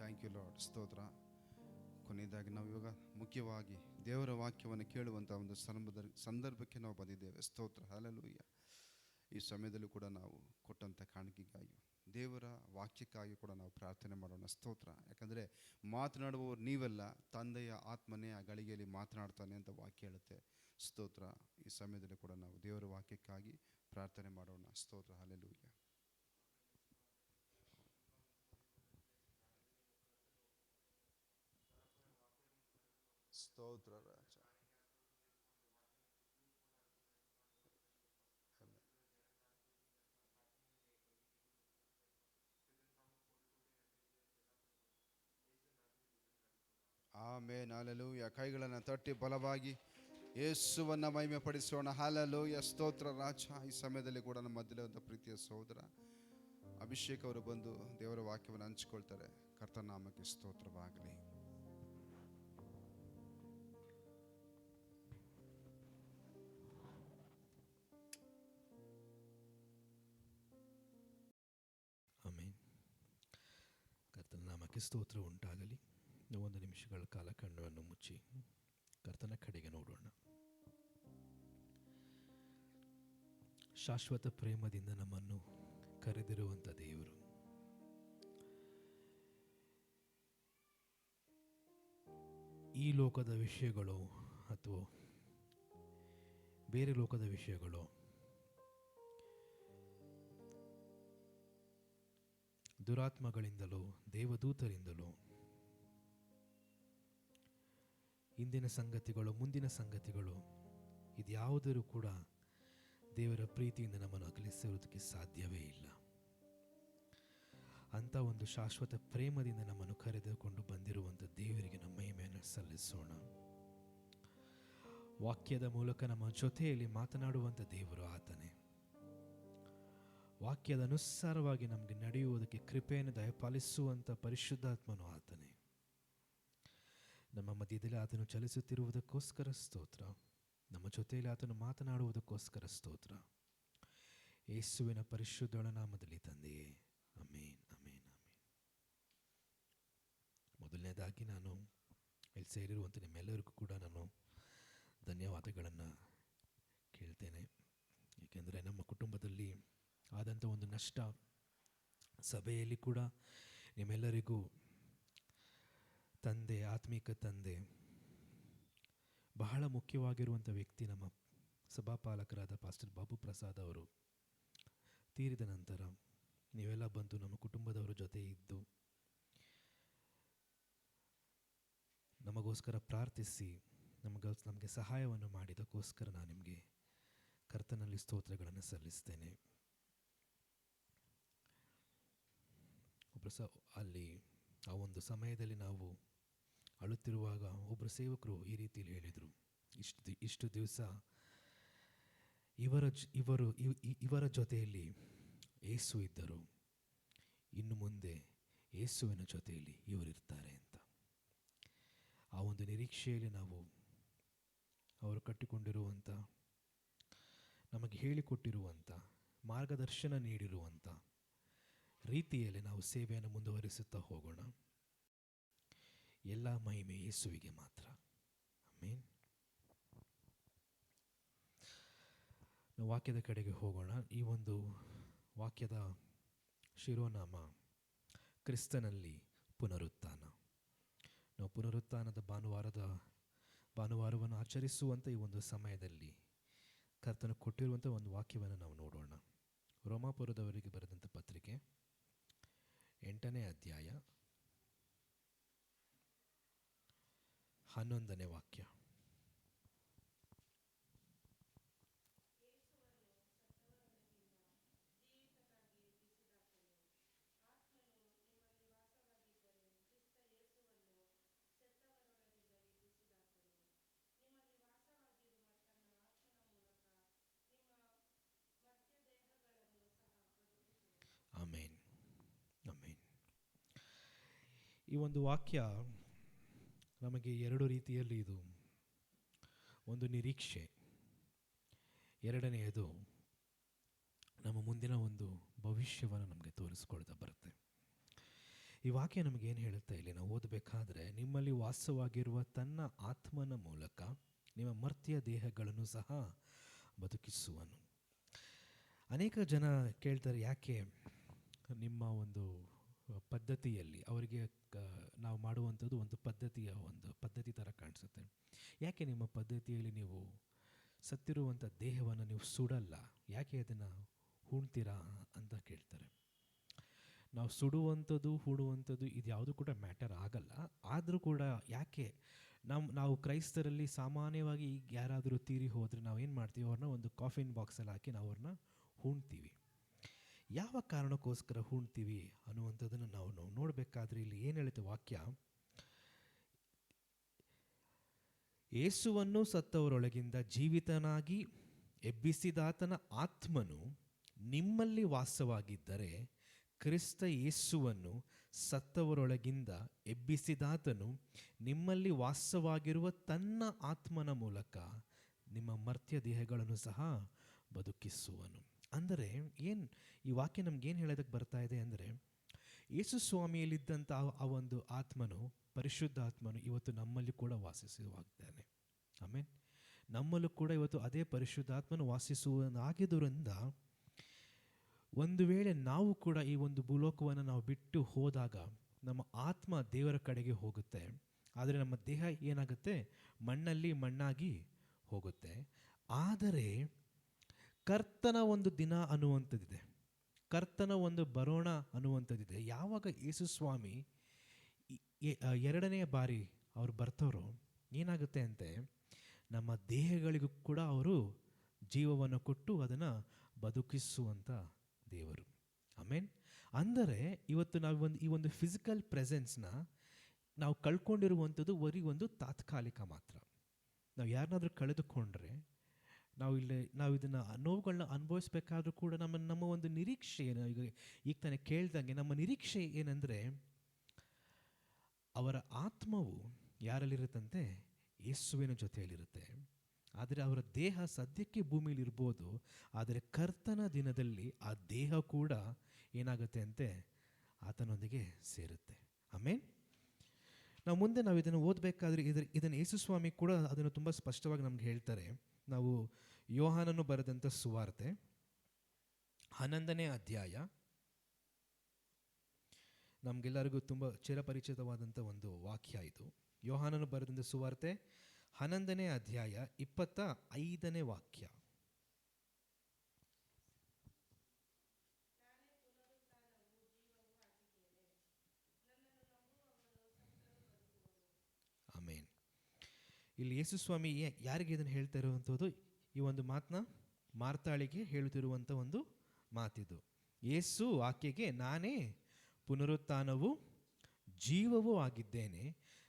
Thank you lord. ಸ್ತೋತ್ರ. ಕೊನೆಯದಾಗಿ ನಾವು ಇವಾಗ ಮುಖ್ಯವಾಗಿ ದೇವರ ವಾಕ್ಯವನ್ನು ಕೇಳುವಂಥ ಒಂದು ಸಂದರ್ಭಕ್ಕೆ ನಾವು ಬಂದಿದ್ದೇವೆ. ಸ್ತೋತ್ರ. ಹಲ್ಲೆಲೂಯ. ಈ ಸಮಯದಲ್ಲೂ ಕೂಡ ನಾವು ಕೊಟ್ಟಂಥ ಕಾಣಿಕೆಗಾಗಿ, ದೇವರ ವಾಕ್ಯಕ್ಕಾಗಿ ಕೂಡ ನಾವು ಪ್ರಾರ್ಥನೆ ಮಾಡೋಣ. ಸ್ತೋತ್ರ. ಯಾಕಂದರೆ ಮಾತನಾಡುವವರು ನೀವೆಲ್ಲ, ತಂದೆಯ ಆತ್ಮನೇ ಆ ಗಳಿಗೆಯಲ್ಲಿ ಮಾತನಾಡ್ತಾನೆ ಅಂತ ವಾಕ್ಯ ಹೇಳುತ್ತೆ. ಸ್ತೋತ್ರ. ಈ ಸಮಯದಲ್ಲಿ ಕೂಡ ನಾವು ದೇವರ ವಾಕ್ಯಕ್ಕಾಗಿ ಪ್ರಾರ್ಥನೆ ಮಾಡೋಣ. ಸ್ತೋತ್ರ. ಹಲ್ಲೆಲೂಯ. ಸ್ತೋತ್ರ ರಾಜ. ಆಮೆನ್. ಹಲ್ಲೆಲೂಯ. ಕೈಗಳನ್ನು ತಟ್ಟಿ ಬಲವಾಗಿ ಯೇಸುವನ್ನು ಮಹಿಮೆ ಪಡಿಸೋಣ. ಹಲ್ಲೆಲೂಯ. ಸ್ತೋತ್ರ ರಾಜ. ಈ ಸಮಯದಲ್ಲಿ ಕೂಡ ನಮ್ಮ ಮಧ್ಯದ ಪ್ರೀತಿಯ ಸಹೋದರ ಅಭಿಷೇಕ್ ಅವರು ಬಂದು ದೇವರ ವಾಕ್ಯವನ್ನು ಹಂಚಿಕೊಳ್ತಾರೆ. ಕರ್ತನ ನಾಮಕ್ಕೆ ಸ್ತೋತ್ರವಾಗಲಿ. ಆಮೆನ್. ಕರ್ತನ ನಾಮಕ್ಕೆ ಸ್ತೋತ್ರ ಉಂಟಾಗಲಿ. ಒಂದು ನಿಮಿಷಗಳ ಕಾಲ ಕಣ್ಣನ್ನು ಮುಚ್ಚಿ ಕರ್ತನ ಕಡೆಗೆ ನೋಡೋಣ. ಶಾಶ್ವತ ಪ್ರೇಮದಿಂದ ನಮ್ಮನ್ನು ಕರೆದಿರುವಂಥ ದೇವರು, ಈ ಲೋಕದ ವಿಷಯಗಳು ಅಥವಾ ಬೇರೆ ಲೋಕದ ವಿಷಯಗಳು, ದುರಾತ್ಮಗಳಿಂದಲೋ ದೇವದೂತರಿಂದಲೋ, ಇಂದಿನ ಸಂಗತಿಗಳು ಮುಂದಿನ ಸಂಗತಿಗಳು, ಇದ್ಯಾವುದರೂ ಕೂಡ ದೇವರ ಪ್ರೀತಿಯಿಂದ ನಮ್ಮನ್ನು ಅಗಲಿಸುವುದಕ್ಕೆ ಸಾಧ್ಯವೇ ಇಲ್ಲ. ಅಂಥ ಒಂದು ಶಾಶ್ವತ ಪ್ರೇಮದಿಂದ ನಮ್ಮನ್ನು ಕರೆದುಕೊಂಡು ಬಂದಿರುವಂಥ ದೇವರಿಗೆ ನಮ್ಮ ಮಹಿಮೆಯನ್ನು ಸಲ್ಲಿಸೋಣ. ವಾಕ್ಯದ ಮೂಲಕ ನಮ್ಮ ಜೊತೆಯಲ್ಲಿ ಮಾತನಾಡುವಂಥ ದೇವರು ಆತನೇ. ವಾಕ್ಯದ ಅನುಸಾರವಾಗಿ ನಮಗೆ ನಡೆಯುವುದಕ್ಕೆ ಕೃಪೆಯನ್ನು ದಯಪಾಲಿಸುವಂಥ ಪರಿಶುದ್ಧಾತ್ಮನು ಆತನೇ. ನಮ್ಮ ಮಧ್ಯದಲ್ಲಿ ಆತನು ಚಲಿಸುತ್ತಿರುವುದಕ್ಕೋಸ್ಕರ ಸ್ತೋತ್ರ. ನಮ್ಮ ಜೊತೆಯಲ್ಲಿ ಆತನು ಮಾತನಾಡುವುದಕ್ಕೋಸ್ಕರ ಸ್ತೋತ್ರ. ಯೇಸುವಿನ ಪರಿಶುದ್ಧಳ ನಾಮದಲ್ಲಿ ತಂದೆಯೇ, ಆಮೆನ್, ಆಮೆನ್, ಆಮೆನ್. ಮೊದಲನೇದಾಗಿ ನಾನು ಇಲ್ಲಿ ಸೇರಿರುವಂಥ ನಿಮ್ಮೆಲ್ಲರಿಗೂ ಕೂಡ ನಾನು ಧನ್ಯವಾದಗಳನ್ನು ಕೇಳ್ತೇನೆ. ಏಕೆಂದರೆ ನಮ್ಮ ಕುಟುಂಬದಲ್ಲಿ ಆದಂಥ ಒಂದು ನಷ್ಟ, ಸಭೆಯಲ್ಲಿ ಕೂಡ ನಿಮ್ಮೆಲ್ಲರಿಗೂ ತಂದೆ, ಆತ್ಮಿಕ ತಂದೆ, ಬಹಳ ಮುಖ್ಯವಾಗಿರುವಂಥ ವ್ಯಕ್ತಿ ನಮ್ಮ ಸಭಾಪಾಲಕರಾದ ಪಾಸ್ಟರ್ ಬಾಬು ಪ್ರಸಾದ್ ಅವರು ತೀರಿದ ನಂತರ ನೀವೆಲ್ಲ ಬಂದು ನಮ್ಮ ಕುಟುಂಬದವರ ಜೊತೆ ಇದ್ದು ನಮಗೋಸ್ಕರ ಪ್ರಾರ್ಥಿಸಿ ನಮಗೆ ಸಹಾಯವನ್ನು ಮಾಡಿದಕ್ಕೋಸ್ಕರ ನಾನು ನಿಮಗೆ ಕರ್ತನಲ್ಲಿ ಸ್ತೋತ್ರಗಳನ್ನು ಸಲ್ಲಿಸ್ತೇನೆ. ಅಲ್ಲಿ ಆ ಒಂದು ಸಮಯದಲ್ಲಿ ನಾವು ಅಳುತ್ತಿರುವಾಗ ಒಬ್ಬರು ಸೇವಕರು ಈ ರೀತಿಯಲ್ಲಿ ಹೇಳಿದರು, ಇಷ್ಟು ದಿವಸ ಇವರ ಜೊತೆಯಲ್ಲಿ ಯೇಸು ಇದ್ದರು, ಇನ್ನು ಮುಂದೆ ಯೇಸುವಿನ ಜೊತೆಯಲ್ಲಿ ಇವರಿರ್ತಾರೆ ಅಂತ. ಆ ಒಂದು ನಿರೀಕ್ಷೆಯಲ್ಲಿ ನಾವು ಅವರು ಕಟ್ಟಿಕೊಂಡಿರುವಂಥ, ನಮಗೆ ಹೇಳಿಕೊಟ್ಟಿರುವಂಥ, ಮಾರ್ಗದರ್ಶನ ನೀಡಿರುವಂಥ ರೀತಿಯಲ್ಲಿ ನಾವು ಸೇವೆಯನ್ನು ಮುಂದುವರಿಸುತ್ತಾ ಹೋಗೋಣ. ಎಲ್ಲ ಮಹಿಮೆ ಯೇಸುವಿಗೆ ಮಾತ್ರ. ಆಮೆನ್. ನಾವು ವಾಕ್ಯದ ಕಡೆಗೆ ಹೋಗೋಣ. ಈ ಒಂದು ವಾಕ್ಯದ ಶಿರೋನಾಮ ಕ್ರಿಸ್ತನಲ್ಲಿ ಪುನರುತ್ಥಾನ. ನಾವು ಪುನರುತ್ಥಾನದ ಭಾನುವಾರವನ್ನು ಆಚರಿಸುವಂಥ ಈ ಒಂದು ಸಮಯದಲ್ಲಿ ಕರ್ತನು ಕೊಟ್ಟಿರುವಂಥ ಒಂದು ವಾಕ್ಯವನ್ನು ನಾವು ನೋಡೋಣ. ರೋಮಾಪುರದವರಿಗೆ ಬರೆದಂಥ ಪತ್ರಿಕೆ 8ನೇ ಅಧ್ಯಾಯ 11ನೇ ವಾಕ್ಯ. ಆಮೇನ್, ಆಮೇನ್. ಈ ಒಂದು ವಾಕ್ಯ ನಮಗೆ ಎರಡು ರೀತಿಯಲ್ಲಿ ಇದು ಒಂದು ನಿರೀಕ್ಷೆ, ಎರಡನೆಯದು ನಮ್ಮ ಮುಂದಿನ ಒಂದು ಭವಿಷ್ಯವನ್ನು ನಮಗೆ ತೋರಿಸ್ಕೊಳ್ತಾ ಬರುತ್ತೆ. ಈ ವಾಕ್ಯ ನಮಗೇನು ಹೇಳುತ್ತಾ ಇಲ್ಲಿ ನಾವು ಓದಬೇಕಾದ್ರೆ, ನಿಮ್ಮಲ್ಲಿ ವಾಸವಾಗಿರುವ ತನ್ನ ಆತ್ಮನ ಮೂಲಕ ನಿಮ್ಮ ಮರ್ತ್ಯ ದೇಹಗಳನ್ನು ಸಹ ಬದುಕಿಸುವನು. ಅನೇಕ ಜನ ಕೇಳ್ತಾರೆ, ಯಾಕೆ ನಿಮ್ಮ ಒಂದು ಪದ್ಧತಿಯಲ್ಲಿ ಅವರಿಗೆ ನಾವು ಮಾಡುವಂಥದ್ದು ಒಂದು ಪದ್ಧತಿ ಥರ ಕಾಣಿಸುತ್ತೆ. ಯಾಕೆ ನಿಮ್ಮ ಪದ್ಧತಿಯಲ್ಲಿ ನೀವು ಸತ್ತಿರುವಂಥ ದೇಹವನ್ನು ನೀವು ಸುಡಲ್ಲ, ಯಾಕೆ ಅದನ್ನು ಹೂಣ್ತೀರಾ ಅಂತ ಕೇಳ್ತಾರೆ. ನಾವು ಸುಡುವಂಥದ್ದು ಹೂಡುವಂಥದ್ದು ಇದು ಯಾವುದು ಕೂಡ ಮ್ಯಾಟರ್ ಆಗಲ್ಲ. ಆದರೂ ಕೂಡ ಯಾಕೆ ನಾವು ಕ್ರೈಸ್ತರಲ್ಲಿ ಸಾಮಾನ್ಯವಾಗಿ ಈಗ ಯಾರಾದರೂ ತೀರಿ ಹೋದರೆ ನಾವೇನು ಮಾಡ್ತೀವಿ, ಅವ್ರನ್ನ ಒಂದು ಕಾಫಿನ್ ಬಾಕ್ಸಲ್ಲಿ ಹಾಕಿ ನಾವು ಅವ್ರನ್ನ ಹೂಣ್ತೀವಿ. ಯಾವ ಕಾರಣಕ್ಕೋಸ್ಕರ ಹೂಣ್ತೀವಿ ಅನ್ನುವಂಥದ್ದನ್ನು ನಾವು ನೋಡಬೇಕಾದ್ರೆ ಇಲ್ಲಿ ಏನು ಹೇಳುತ್ತೆ ವಾಕ್ಯ, ಯೇಸುವನ್ನು ಸತ್ತವರೊಳಗಿಂದ ಜೀವಿತನಾಗಿ ಎಬ್ಬಿಸಿದಾತನ ಆತ್ಮನು ನಿಮ್ಮಲ್ಲಿ ವಾಸವಾಗಿದ್ದರೆ, ಕ್ರಿಸ್ತ ಯೇಸುವನ್ನು ಸತ್ತವರೊಳಗಿಂದ ಎಬ್ಬಿಸಿದಾತನು ನಿಮ್ಮಲ್ಲಿ ವಾಸವಾಗಿರುವ ತನ್ನ ಆತ್ಮನ ಮೂಲಕ ನಿಮ್ಮ ಮರ್ತ್ಯ ದೇಹಗಳನ್ನು ಸಹ ಬದುಕಿಸುವನು. ಅಂದರೆ ಏನು ಈ ವಾಕ್ಯ ನಮ್ಗೇನು ಹೇಳೋದಕ್ಕೆ ಬರ್ತಾ ಇದೆ ಅಂದರೆ, ಯೇಸು ಸ್ವಾಮಿಯಲ್ಲಿದ್ದಂಥ ಆ ಒಂದು ಆತ್ಮನು, ಪರಿಶುದ್ಧ ಆತ್ಮನು ಇವತ್ತು ನಮ್ಮಲ್ಲಿ ಕೂಡ ವಾಸಿಸುವಾಗಿದ್ದಾನೆ. ಆಮೇಲೆ ನಮ್ಮಲ್ಲೂ ಕೂಡ ಇವತ್ತು ಅದೇ ಪರಿಶುದ್ಧಾತ್ಮನು ವಾಸಿಸುವನಾಗಿದ್ದರಿಂದ, ಒಂದು ವೇಳೆ ನಾವು ಕೂಡ ಈ ಒಂದು ಭೂಲೋಕವನ್ನು ನಾವು ಬಿಟ್ಟು ಹೋದಾಗ ನಮ್ಮ ಆತ್ಮ ದೇವರ ಕಡೆಗೆ ಹೋಗುತ್ತೆ, ಆದರೆ ನಮ್ಮ ದೇಹ ಏನಾಗುತ್ತೆ, ಮಣ್ಣಲ್ಲಿ ಮಣ್ಣಾಗಿ ಹೋಗುತ್ತೆ. ಆದರೆ ಕರ್ತನ ಒಂದು ದಿನ ಅನ್ನುವಂಥದ್ದಿದೆ, ಕರ್ತನ ಒಂದು ಬರೋಣ ಅನ್ನುವಂಥದ್ದಿದೆ. ಯಾವಾಗ ಯೇಸು ಸ್ವಾಮಿ ಎರಡನೆಯ ಬಾರಿ ಅವ್ರು ಬರ್ತಾರೋ ಏನಾಗುತ್ತೆ ಅಂತೆ, ನಮ್ಮ ದೇಹಗಳಿಗೂ ಕೂಡ ಅವರು ಜೀವವನ್ನು ಕೊಟ್ಟು ಅದನ್ನು ಬದುಕಿಸುವಂಥ ದೇವರು. ಆಮೇನ್. ಅಂದರೆ ಇವತ್ತು ನಾವು ಈ ಒಂದು ಫಿಸಿಕಲ್ ಪ್ರೆಸೆನ್ಸ್ನ ನಾವು ಕಳ್ಕೊಂಡಿರುವಂಥದ್ದು ಬರೀ ಒಂದು ತಾತ್ಕಾಲಿಕ ಮಾತ್ರ. ನಾವು ಯಾರನ್ನಾದ್ರೂ ಕಳೆದುಕೊಂಡ್ರೆ ನಾವು ಇದನ್ನು ನೋವುಗಳನ್ನ ಅನುಭವಿಸ್ಬೇಕಾದ್ರೂ ಕೂಡ ನಮ್ಮ ಒಂದು ನಿರೀಕ್ಷೆ ಏನು, ಈಗ ತಾನೇ ಕೇಳ್ದಂಗೆ ನಮ್ಮ ನಿರೀಕ್ಷೆ ಏನಂದರೆ, ಅವರ ಆತ್ಮವು ಯಾರಲ್ಲಿರುತ್ತಂತೆ, ಯೇಸುವಿನ ಜೊತೆಯಲ್ಲಿರುತ್ತೆ. ಆದರೆ ಅವರ ದೇಹ ಸದ್ಯಕ್ಕೆ ಭೂಮಿಯಲ್ಲಿ ಇರ್ಬೋದು, ಆದರೆ ಕರ್ತನ ದಿನದಲ್ಲಿ ಆ ದೇಹ ಕೂಡ ಏನಾಗುತ್ತೆ ಅಂತೆ, ಆತನೊಂದಿಗೆ ಸೇರುತ್ತೆ. ಆಮೇನ್. ನಾವು ಇದನ್ನು ಓದಬೇಕಾದ್ರೆ ಇದನ್ನು ಯೇಸು ಸ್ವಾಮಿ ಕೂಡ ಅದನ್ನು ತುಂಬ ಸ್ಪಷ್ಟವಾಗಿ ನಮ್ಗೆ ಹೇಳ್ತಾರೆ. ನಾವು ಯೋಹಾನನು ಬರೆದಂಥ ಸುವಾರ್ತೆ 11ನೇ ಅಧ್ಯಾಯ, ನಮಗೆಲ್ಲರಿಗೂ ತುಂಬ ಚಿರಪರಿಚಿತವಾದಂಥ ಒಂದು ವಾಕ್ಯ ಇದು. ಯೋಹಾನನು ಬರೆದಂಥ ಸುವಾರ್ತೆ 11ನೇ ಅಧ್ಯಾಯ 25ನೇ ವಾಕ್ಯ. ಆಮೇನ್. ಇಲ್ಲಿ ಯೇಸು ಸ್ವಾಮಿ ಯಾರಿಗೆ ಇದನ್ನು ಹೇಳ್ತಾ ಇರುವಂಥದ್ದು, ಈ ಒಂದು ಮಾತನ್ನ ಮಾರ್ತಾಳಿಗೆ ಹೇಳುತ್ತಿರುವಂಥ ಒಂದು ಮಾತಿದು. ಯೇಸು ಆಕೆಗೆ, ನಾನೇ ಪುನರುತ್ಥಾನವೂ ಜೀವವೂ ಆಗಿದ್ದೇನೆ,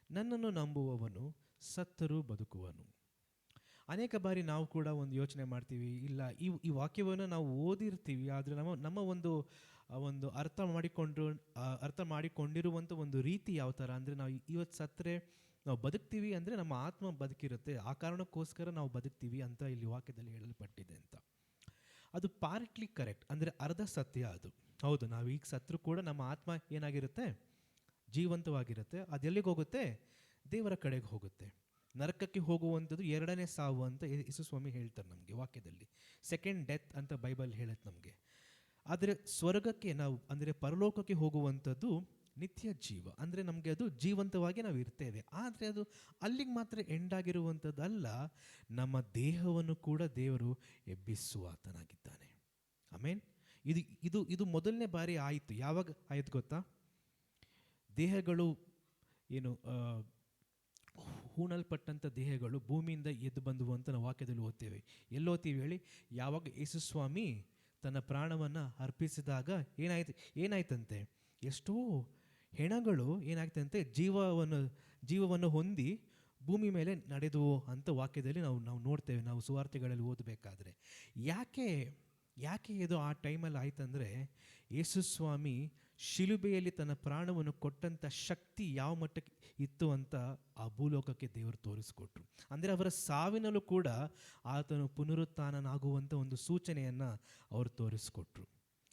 ನನ್ನನ್ನು ನಂಬುವವನು ಸತ್ತರೂ ಬದುಕುವನು. ಅನೇಕ ಬಾರಿ ನಾವು ಕೂಡ ಒಂದು ಯೋಚನೆ ಮಾಡ್ತೀವಿ, ಇಲ್ಲ ಈ ವಾಕ್ಯವನ್ನು ನಾವು ಓದಿರ್ತೀವಿ, ಆದರೆ ನಮ್ಮ ಒಂದು ಅರ್ಥ ಮಾಡಿಕೊಂಡಿರುವಂಥ ಒಂದು ರೀತಿ ಯಾವ ಥರ ಅಂದರೆ, ನಾವು ಇವತ್ತು ಸತ್ತರೆ ನಾವು ಬದುಕ್ತೀವಿ ಅಂದರೆ ನಮ್ಮ ಆತ್ಮ ಬದುಕಿರುತ್ತೆ, ಆ ಕಾರಣಕ್ಕೋಸ್ಕರ ನಾವು ಬದುಕ್ತೀವಿ ಅಂತ ಇಲ್ಲಿ ವಾಕ್ಯದಲ್ಲಿ ಹೇಳಲ್ಪಟ್ಟಿದೆ ಅಂತ. ಅದು ಪಾರ್ಟ್ಲಿ ಕರೆಕ್ಟ್, ಅಂದರೆ ಅರ್ಧ ಸತ್ಯ ಅದು. ಹೌದು, ನಾವು ಈಗ ಸತ್ರು ಕೂಡ ನಮ್ಮ ಆತ್ಮ ಏನಾಗಿರುತ್ತೆ, ಜೀವಂತವಾಗಿರುತ್ತೆ. ಅದೆಲ್ಲಿಗೆ ಹೋಗುತ್ತೆ, ದೇವರ ಕಡೆಗೆ ಹೋಗುತ್ತೆ. ನರಕಕ್ಕೆ ಹೋಗುವಂಥದ್ದು ಎರಡನೇ ಸಾವು ಅಂತ ಯೇಸು ಸ್ವಾಮಿ ಹೇಳ್ತಾರೆ ನಮಗೆ ವಾಕ್ಯದಲ್ಲಿ. ಸೆಕೆಂಡ್ ಡೆತ್ ಅಂತ ಬೈಬಲ್ ಹೇಳುತ್ತೆ ನಮಗೆ. ಆದರೆ ಸ್ವರ್ಗಕ್ಕೆ ನಾವು ಅಂದರೆ ಪರಲೋಕಕ್ಕೆ ಹೋಗುವಂಥದ್ದು ನಿತ್ಯ ಜೀವ, ಅಂದರೆ ನಮಗೆ ಅದು ಜೀವಂತವಾಗಿ ನಾವು ಇರ್ತೇವೆ. ಆದರೆ ಅದು ಅಲ್ಲಿಗೆ ಮಾತ್ರ ಎಂಡ್ ಆಗಿರುವಂಥದ್ದಲ್ಲ, ನಮ್ಮ ದೇಹವನ್ನು ಕೂಡ ದೇವರು ಎಬ್ಬಿಸುವಾತನಾಗಿದ್ದಾನೆ. ಆಮೇನ್. ಇದು ಮೊದಲನೇ ಬಾರಿ ಆಯಿತು. ಯಾವಾಗ ಆಯಿತು ಗೊತ್ತಾ? ದೇಹಗಳು ಏನು ಹೂಣಲ್ಪಟ್ಟಂಥ ದೇಹಗಳು ಭೂಮಿಯಿಂದ ಎದ್ದು ಬಂದವು ಅಂತ ನಾವು ವಾಕ್ಯದಲ್ಲಿ ಓದ್ತೇವೆ. ಎಲ್ಲೋತೀವಿ ಹೇಳಿ? ಯಾವಾಗ ಯೇಸು ಸ್ವಾಮಿ ತನ್ನ ಪ್ರಾಣವನ್ನು ಅರ್ಪಿಸಿದಾಗ ಏನಾಯ್ತಂತೆ, ಎಷ್ಟೋ ಹೆಣಗಳು ಏನಾಗ್ತಂತೆ ಜೀವವನ್ನು ಹೊಂದಿ ಭೂಮಿ ಮೇಲೆ ನಡೆದುವು ಅಂತ ವಾಕ್ಯದಲ್ಲಿ ನಾವು ನೋಡ್ತೇವೆ, ನಾವು ಸುವಾರ್ತೆಗಳಲ್ಲಿ ಓದಬೇಕಾದ್ರೆ. ಯಾಕೆ ಇದು ಆ ಟೈಮಲ್ಲಿ ಆಯ್ತಂದರೆ, ಯೇಸು ಸ್ವಾಮಿ ಶಿಲುಬೆಯಲ್ಲಿ ತನ್ನ ಪ್ರಾಣವನ್ನು ಕೊಟ್ಟಂಥ ಶಕ್ತಿ ಯಾವ ಮಟ್ಟಕ್ಕೆ ಇತ್ತು ಅಂತ ಆ ಭೂಲೋಕಕ್ಕೆ ದೇವರು ತೋರಿಸ್ಕೊಟ್ರು. ಅಂದರೆ ಅವರ ಸಾವಿನಲ್ಲೂ ಕೂಡ ಆತನು ಪುನರುತ್ಥಾನನಾಗುವಂಥ ಒಂದು ಸೂಚನೆಯನ್ನು ಅವರು ತೋರಿಸ್ಕೊಟ್ರು.